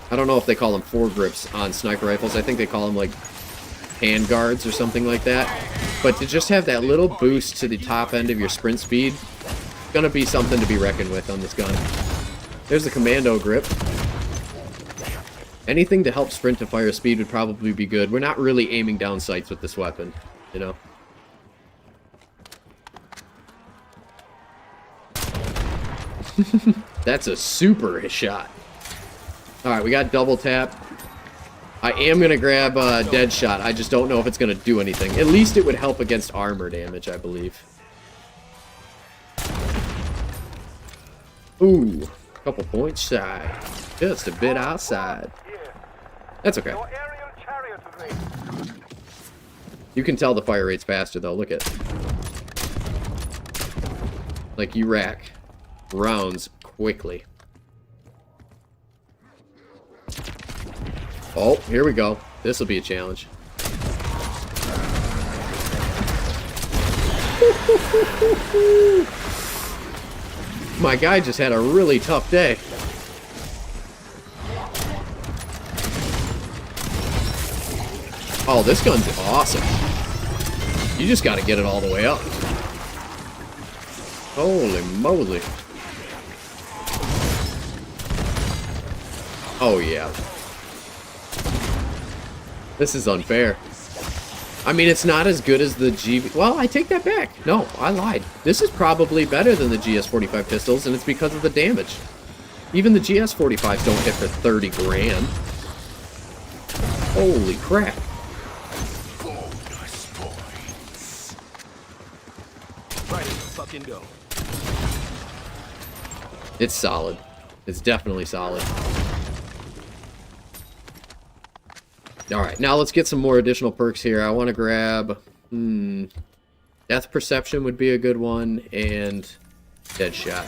I don't know if they call them foregrips on sniper rifles. I think they call them, like, hand guards or something like that. But to just have that little boost to the top end of your sprint speed, gonna be something to be reckoned with on this gun. There's the commando grip. Anything to help sprint to fire speed would probably be good. We're not really aiming down sights with this weapon, you know? That's a super shot. Alright, we got double tap. I am going to grab dead shot. I just don't know if it's going to do anything. At least it would help against armor damage, I believe. Ooh, a couple points shy. Just a bit outside. That's okay. Your aerial chariot with me. You can tell the fire rate's faster, though. Look at like you rack rounds quickly. Oh, here we go. This will be a challenge. My guy just had a really tough day. Oh, this gun's awesome. You just gotta get it all the way up. Holy moly. Oh, yeah. This is unfair. I mean, it's not as good as the GV... Well, I take that back. No, I lied. This is probably better than the GS45 pistols, and it's because of the damage. Even the GS45s don't hit for 30 grand. Holy crap. Right in the fucking go. It's solid. It's definitely solid. Alright, now let's get some more additional perks here. I want to grab... Death Perception would be a good one, and Dead Shot.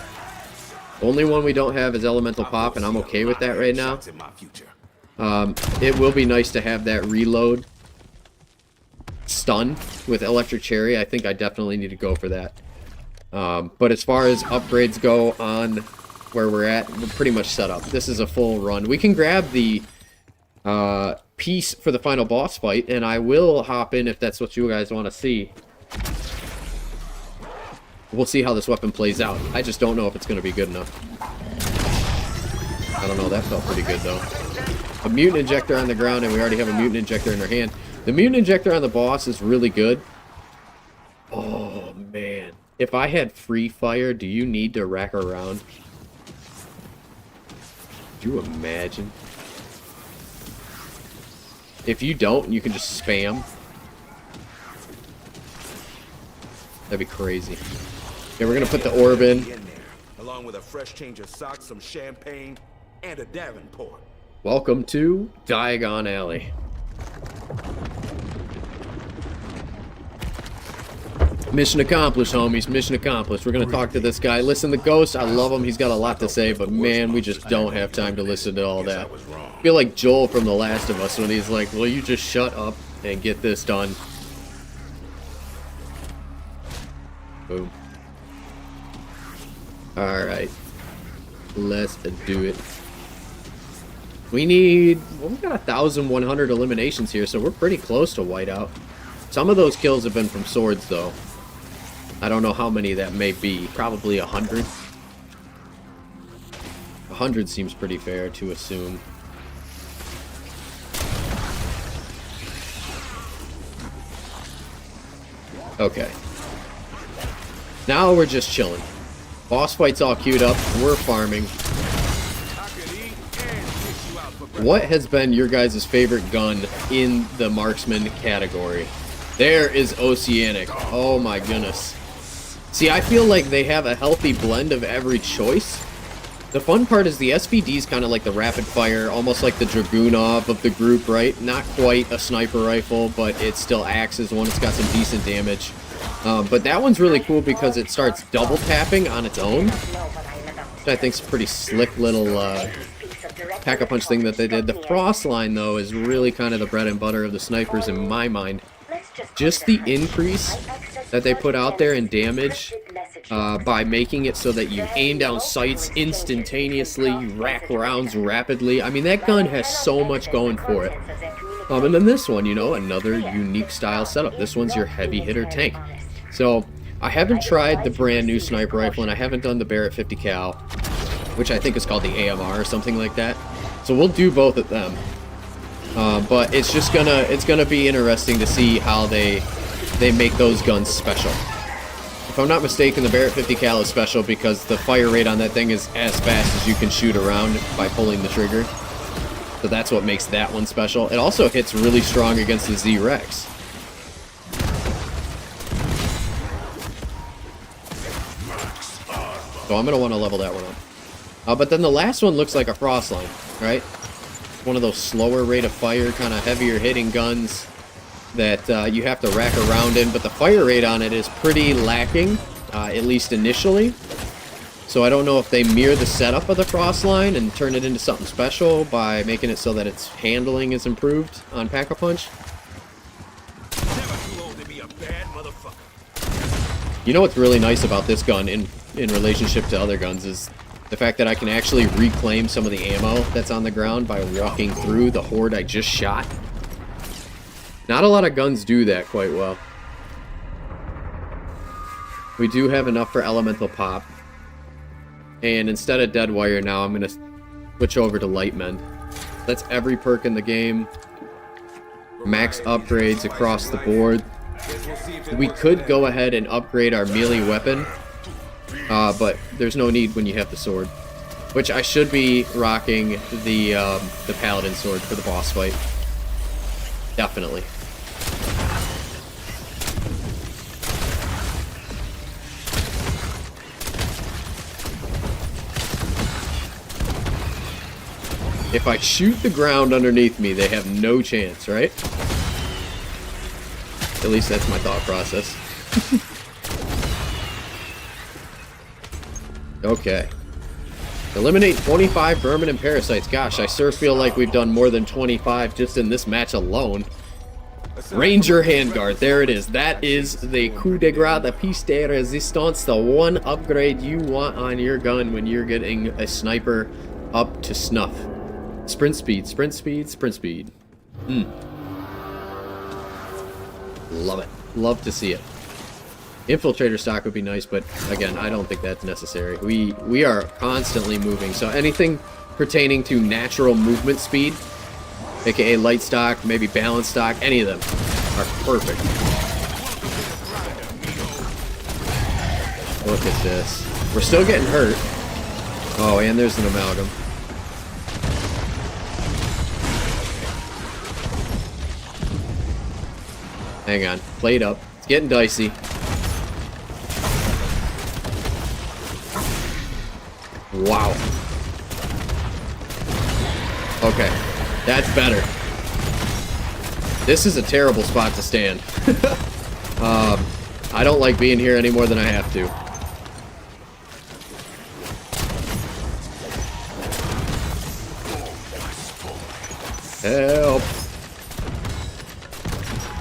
Only one we don't have is Elemental Pop, and I'm okay with that right now. It will be nice to have that reload stun with Electric Cherry. I think I definitely need to go for that. But as far as upgrades go on where we're at, we're pretty much set up. This is a full run. We can grab the piece for the final boss fight, and I will hop in if that's what you guys want to see. We'll see how this weapon plays out. I just don't know if it's going to be good enough. I don't know, that felt pretty good though. A mutant injector on the ground, and we already have a mutant injector in our hand. The mutant injector on the boss is really good. Oh man, if I had free fire, do you need to rack around? Could you imagine? If you don't, you can just spam. That'd be crazy. Okay, we're gonna put the orb in. Along with a fresh change of socks, some champagne, and a Davenport. Welcome to Diagon Alley. Mission accomplished, homies. Mission accomplished. We're gonna talk to this guy. Listen, the ghost, I love him. He's got a lot to say, but man, we just don't have time to listen to all that. I feel like Joel from The Last of Us when he's like, "Will you just shut up and get this done?" Boom. Alright. Let's do it. We need... Well, we got 1,100 eliminations here, so we're pretty close to whiteout. Some of those kills have been from swords, though. I don't know how many that may be. Probably 100. 100 seems pretty fair to assume. Okay. Now we're just chilling. Boss fight's all queued up. We're farming. What has been your guys' favorite gun in the marksman category? There is Oceanic. Oh my goodness. See, I feel like they have a healthy blend of every choice. The fun part is the SVD is kind of like the rapid fire, almost like the Dragunov of the group, right? Not quite a sniper rifle, but it still acts as one. It's got some decent damage. But that one's really cool because it starts double tapping on its own, which I think is a pretty slick little pack-a-punch thing that they did. The frost line, though, is really kind of the bread and butter of the snipers in my mind. Just the increase that they put out there in damage by making it so that you aim down sights instantaneously, you rack rounds rapidly. I mean, that gun has so much going for it. And then this one, you know, another unique style setup. This one's your heavy hitter tank. So I haven't tried the brand new sniper rifle, and I haven't done the Barrett 50 cal, which I think is called the AMR or something like that. So we'll do both of them. But it's just gonna be interesting to see how they make those guns special. If I'm not mistaken, the Barrett 50 cal is special because the fire rate on that thing is as fast as you can shoot around by pulling the trigger. So that's what makes that one special. It also hits really strong against the Z-Rex. So I'm gonna want to level that one up. But then the last one looks like a frost line, right? One of those slower rate of fire, kind of heavier hitting guns that you have to rack around in, but the fire rate on it is pretty lacking, at least initially. So I don't know if they mirror the setup of the frost line and turn it into something special by making it so that its handling is improved on Pack-a-Punch. You know what's really nice about this gun in relationship to other guns is the fact that I can actually reclaim some of the ammo that's on the ground by walking through the horde I just shot. Not a lot of guns do that quite well. We do have enough for elemental pop. And instead of dead wire now, I'm going to switch over to light mend. That's every perk in the game. Max upgrades across the board. We could go ahead and upgrade our melee weapon. But there's no need when you have the sword. Which I should be rocking the paladin sword for the boss fight. Definitely. If I shoot the ground underneath me, they have no chance, right? At least that's my thought process. Okay. Eliminate 25 vermin and parasites. Gosh, I sure feel like we've done more than 25 just in this match alone. Ranger Handguard, there it is. That is the coup de grace, the piece de resistance, the one upgrade you want on your gun when you're getting a sniper up to snuff. Sprint speed, sprint speed, sprint speed. Love it. Love to see it. Infiltrator stock would be nice, but again, I don't think that's necessary. We are constantly moving, so anything pertaining to natural movement speed, aka light stock, maybe balance stock, any of them are perfect. Look at this. We're still getting hurt. Oh, and there's an amalgam. Hang on. Played up. It's getting dicey. Wow. Okay. That's better. This is a terrible spot to stand. I don't like being here any more than I have to. Help.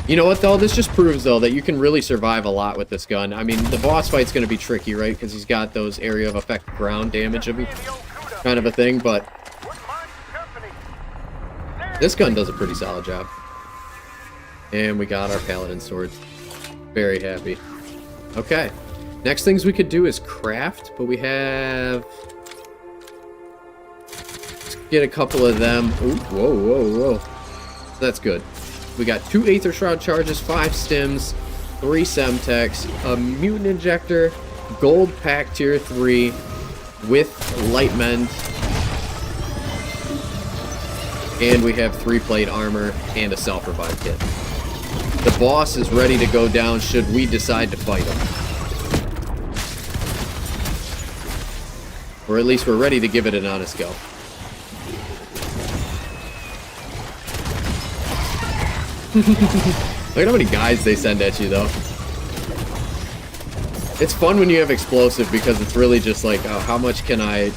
You know what, though? This just proves, though, that you can really survive a lot with this gun. I mean, the boss fight's going to be tricky, right? Because he's got those area of effect ground damage of kind of a thing, but this gun does a pretty solid job. And we got our paladin sword. Very happy. Okay. Next things we could do is craft, but we have... Let's get a couple of them. Ooh, whoa, whoa, whoa. That's good. We got 2 Aether Shroud charges, 5 stims, 3 Semtex, a Mutant Injector, Gold Pack Tier 3 with Light Mend, and we have 3 Plate Armor and a Self-Revive Kit. The boss is ready to go down should we decide to fight him. Or at least we're ready to give it an honest go. Look at how many guys they send at you, though. It's fun when you have explosive because it's really just like, oh, how much can I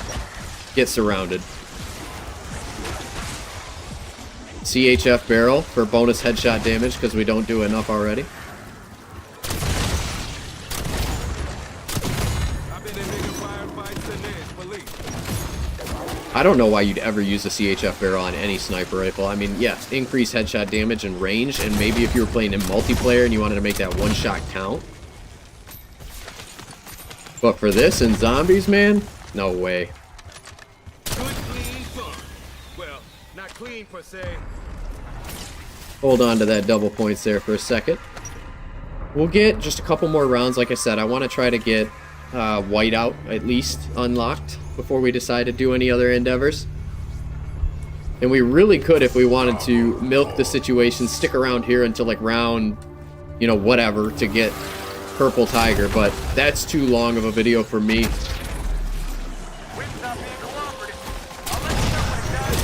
get surrounded? CHF barrel for bonus headshot damage because we don't do enough already. I don't know why you'd ever use a CHF barrel on any sniper rifle. I mean, yes, increase headshot damage and range, and maybe if you were playing in multiplayer and you wanted to make that one shot count. But for this and zombies, man, no way. Good, clean fun. Well, not clean per se. Hold on to that double points there for a second. We'll get just a couple more rounds. Like I said, I want to try to get whiteout at least unlocked before we decide to do any other endeavors. And we really could, if we wanted to, milk the situation, stick around here until like round, you know, whatever, to get purple tiger, but that's too long of a video for me. We've not being cooperative. I'll let you know when it dies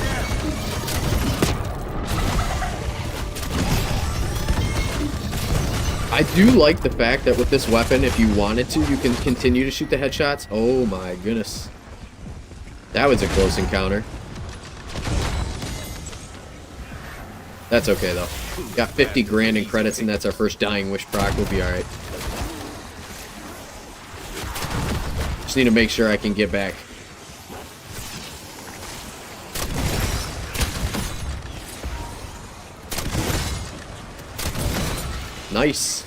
down. I do like the fact that with this weapon, if you wanted to, you can continue to shoot the headshots. Oh my goodness. That was a close encounter. That's okay though. Got 50 grand in credits and that's our first dying wish proc. We'll be alright. Just need to make sure I can get back. Nice.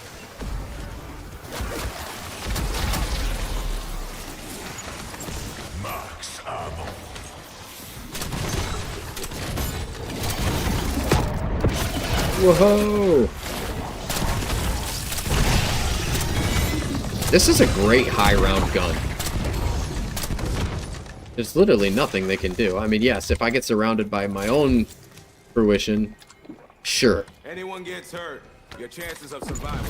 Whoa! This is a great high round gun. There's literally nothing they can do. I mean, yes, if I get surrounded by my own fruition, sure. Anyone gets hurt, your chances of survival.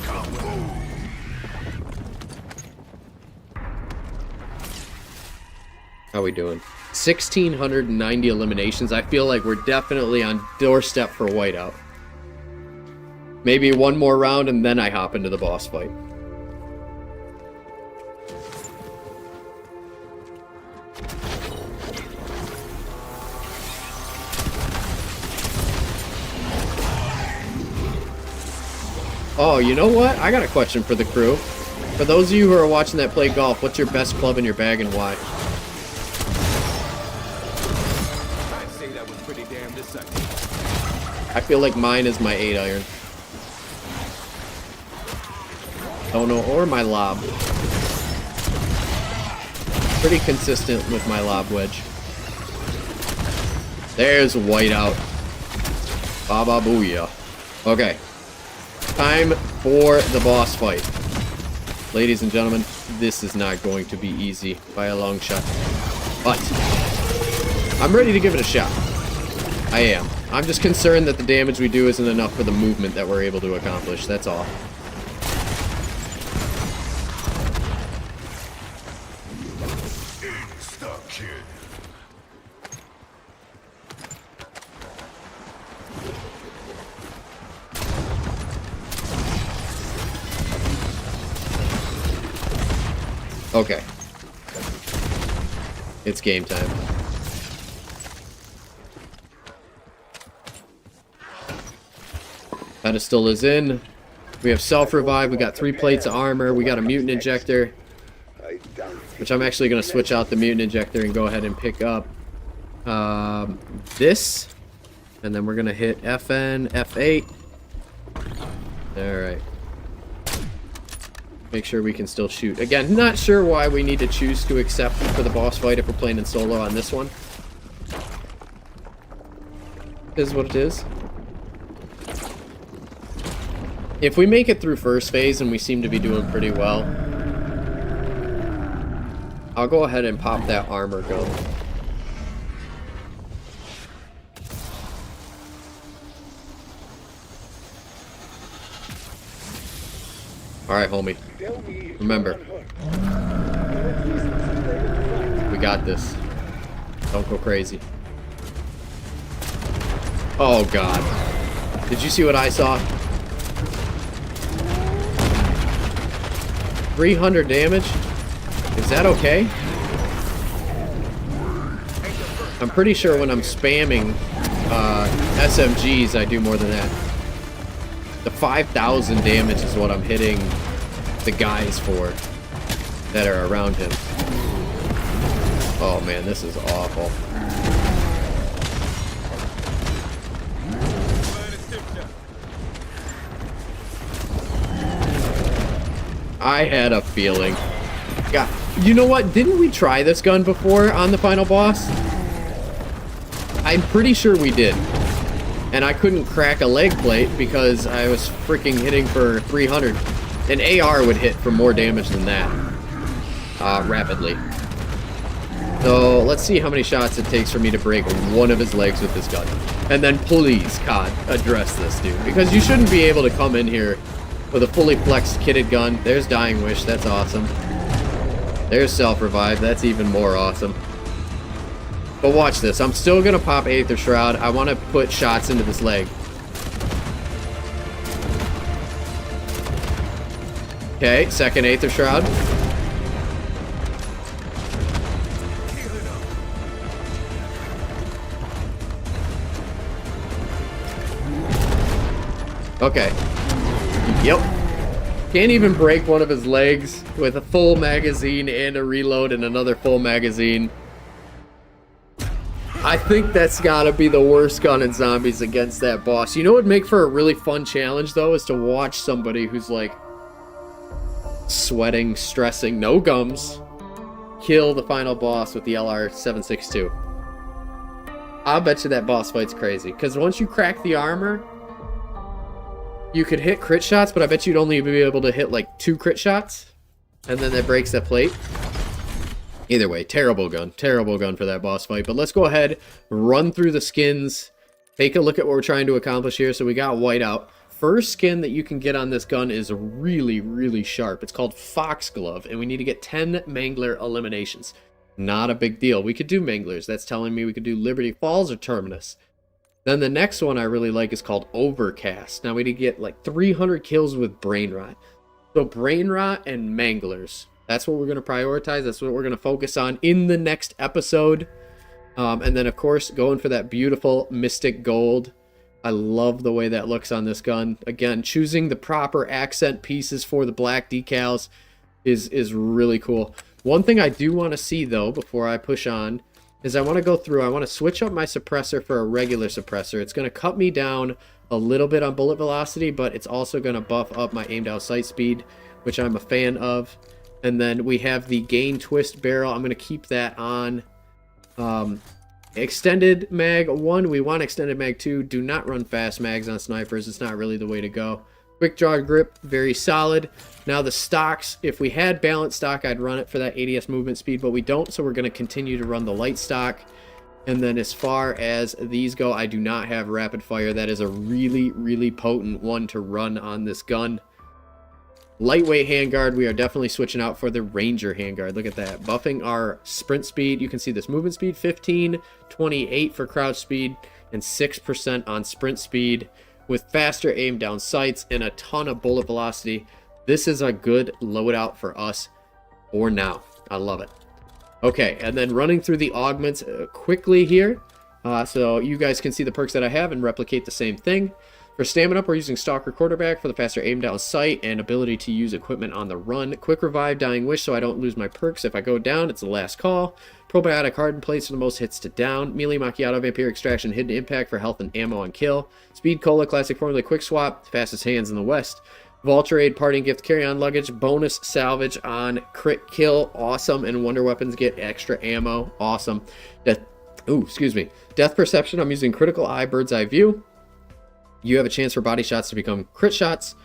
How we doing? 1,690 eliminations. I feel like we're definitely on doorstep for whiteout. Maybe one more round and then I hop into the boss fight. Oh, you know what? I got a question for the crew. For those of you who are watching that play golf, what's your best club in your bag and why? I'd say that was pretty damn decisive. I feel like mine is my 8-iron. Oh no, or my lob. Pretty consistent with my lob wedge. There's whiteout. Baba booyah. Okay. Time for the boss fight. Ladies and gentlemen, this is not going to be easy by a long shot. But I'm ready to give it a shot. I am. I'm just concerned that the damage we do isn't enough for the movement that we're able to accomplish. That's all. Okay. It's game time. Pedestal is in. We have self-revive. We got 3 plates of armor. We got a mutant injector. Which I'm actually going to switch out the mutant injector and go ahead and pick up this. And then we're going to hit FN, F8. Alright. Make sure we can still shoot. Again, not sure why we need to choose to accept for the boss fight if we're playing in solo on this one. It is what it is. If we make it through first phase and we seem to be doing pretty well, I'll go ahead and pop that armor gun. Alright, homie. Remember, we got this. Don't go crazy. Oh god. Did you see what I saw? 300 damage? Is that okay? I'm pretty sure when I'm spamming SMGs, I do more than that. The 5,000 damage is what I'm hitting the guys for that are around him. Oh man, this is awful. I had a feeling. God, you know what? Didn't we try this gun before on the final boss? I'm pretty sure we did. And I couldn't crack a leg plate because I was freaking hitting for 300. An AR would hit for more damage than that. Rapidly. So let's see how many shots it takes for me to break one of his legs with this gun. And then please, God, address this dude. Because you shouldn't be able to come in here with a fully flexed kitted gun. There's Dying Wish, that's awesome. There's Self-Revive, that's even more awesome. But watch this, I'm still gonna pop Aether Shroud. I wanna put shots into this leg. Okay, second Aether Shroud. Okay. Yep. Can't even break one of his legs with a full magazine and a reload and another full magazine. I think that's gotta be the worst gun in Zombies against that boss. You know what would make for a really fun challenge though is to watch somebody who's like sweating, stressing, no gums, kill the final boss with the LR762. I'll bet you that boss fight's crazy. Because once you crack the armor, you could hit crit shots, but I bet you'd only be able to hit like 2 crit shots. And then that breaks that plate. Either way, terrible gun for that boss fight. But let's go ahead, run through the skins, take a look at what we're trying to accomplish here. So we got Whiteout. First skin that you can get on this gun is really, really sharp. It's called Foxglove, and we need to get 10 Mangler eliminations. Not a big deal. We could do Manglers. That's telling me we could do Liberty Falls or Terminus. Then the next one I really like is called Overcast. Now we need to get like 300 kills with Brain Rot. So Brain Rot and Manglers. That's what we're going to prioritize. That's what we're going to focus on in the next episode. And then, of course, going for that beautiful Mystic Gold. I love the way that looks on this gun. Again, choosing the proper accent pieces for the black decals is really cool. One thing I do want to see, though, before I push on, is I want to go through. I want to switch up my suppressor for a regular suppressor. It's going to cut me down a little bit on bullet velocity, but it's also going to buff up my aimed out sight speed, which I'm a fan of. And then we have the gain twist barrel. I'm going to keep that on. Extended mag 1, we want extended mag 2. Do not run fast mags on snipers. It's not really the way to go. Quick draw grip, very solid. Now the stocks, if we had balanced stock, I'd run it for that ADS movement speed, but we don't, so we're going to continue to run the light stock. And then as far as these go, I do not have rapid fire. That is a really, really potent one to run on this gun. Lightweight handguard, we are definitely switching out for the Ranger handguard. Look at that. Buffing our sprint speed. You can see this movement speed, 15, 28 for crouch speed, and 6% on sprint speed with faster aim down sights and a ton of bullet velocity. This is a good loadout for us for now. I love it. Okay, and then running through the augments quickly here. So you guys can see the perks that I have and replicate the same thing. For stamina up, we're using Stalker Quarterback for the faster aim down sight and ability to use equipment on the run. Quick Revive, Dying Wish, so I don't lose my perks. If I go down, it's the last call. Probiotic Hardened Plates for the most hits to down. Melee Macchiato, Vampire Extraction, Hidden Impact for health and ammo on kill. Speed Cola, Classic Formula, Quick Swap, fastest hands in the West. Vulturade, Parting Gift, Carry-On Luggage, bonus salvage on crit kill, awesome, and Wonder Weapons get extra ammo, awesome. Death Perception, I'm using Critical Eye, Bird's Eye View. You have a chance for body shots to become crit shots.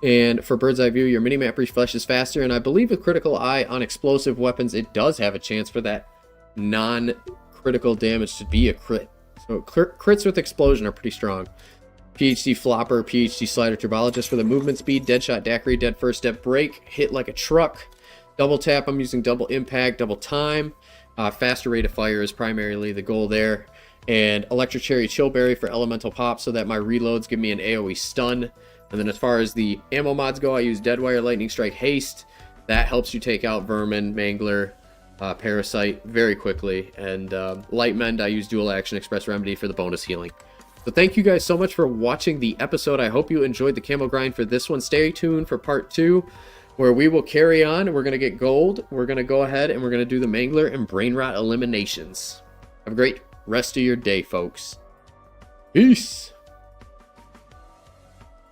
And for Bird's Eye View, your minimap refreshes faster. And I believe with Critical Eye on explosive weapons, it does have a chance for that non-critical damage to be a crit. So crits with explosion are pretty strong. PhD Flopper, PhD Slider Turbologist for the movement speed. Deadshot Daiquiri, Dead First Step Break, Hit Like a Truck. Double Tap, I'm using Double Impact, Double Time. Faster rate of fire is primarily the goal there. And Electric Cherry Chillberry for elemental pop so that my reloads give me an AoE stun. And then as far as the ammo mods go, I use Deadwire Lightning Strike Haste. That helps you take out Vermin, Mangler, Parasite very quickly. And Light Mend, I use Dual Action Express Remedy for the bonus healing. So thank you guys so much for watching the episode. I hope you enjoyed the camo grind for this one. Stay tuned for part 2, where we will carry on. We're going to get gold. We're going to go ahead and we're going to do the Mangler and Brain Rot eliminations. Have a great rest of your day, folks. Peace.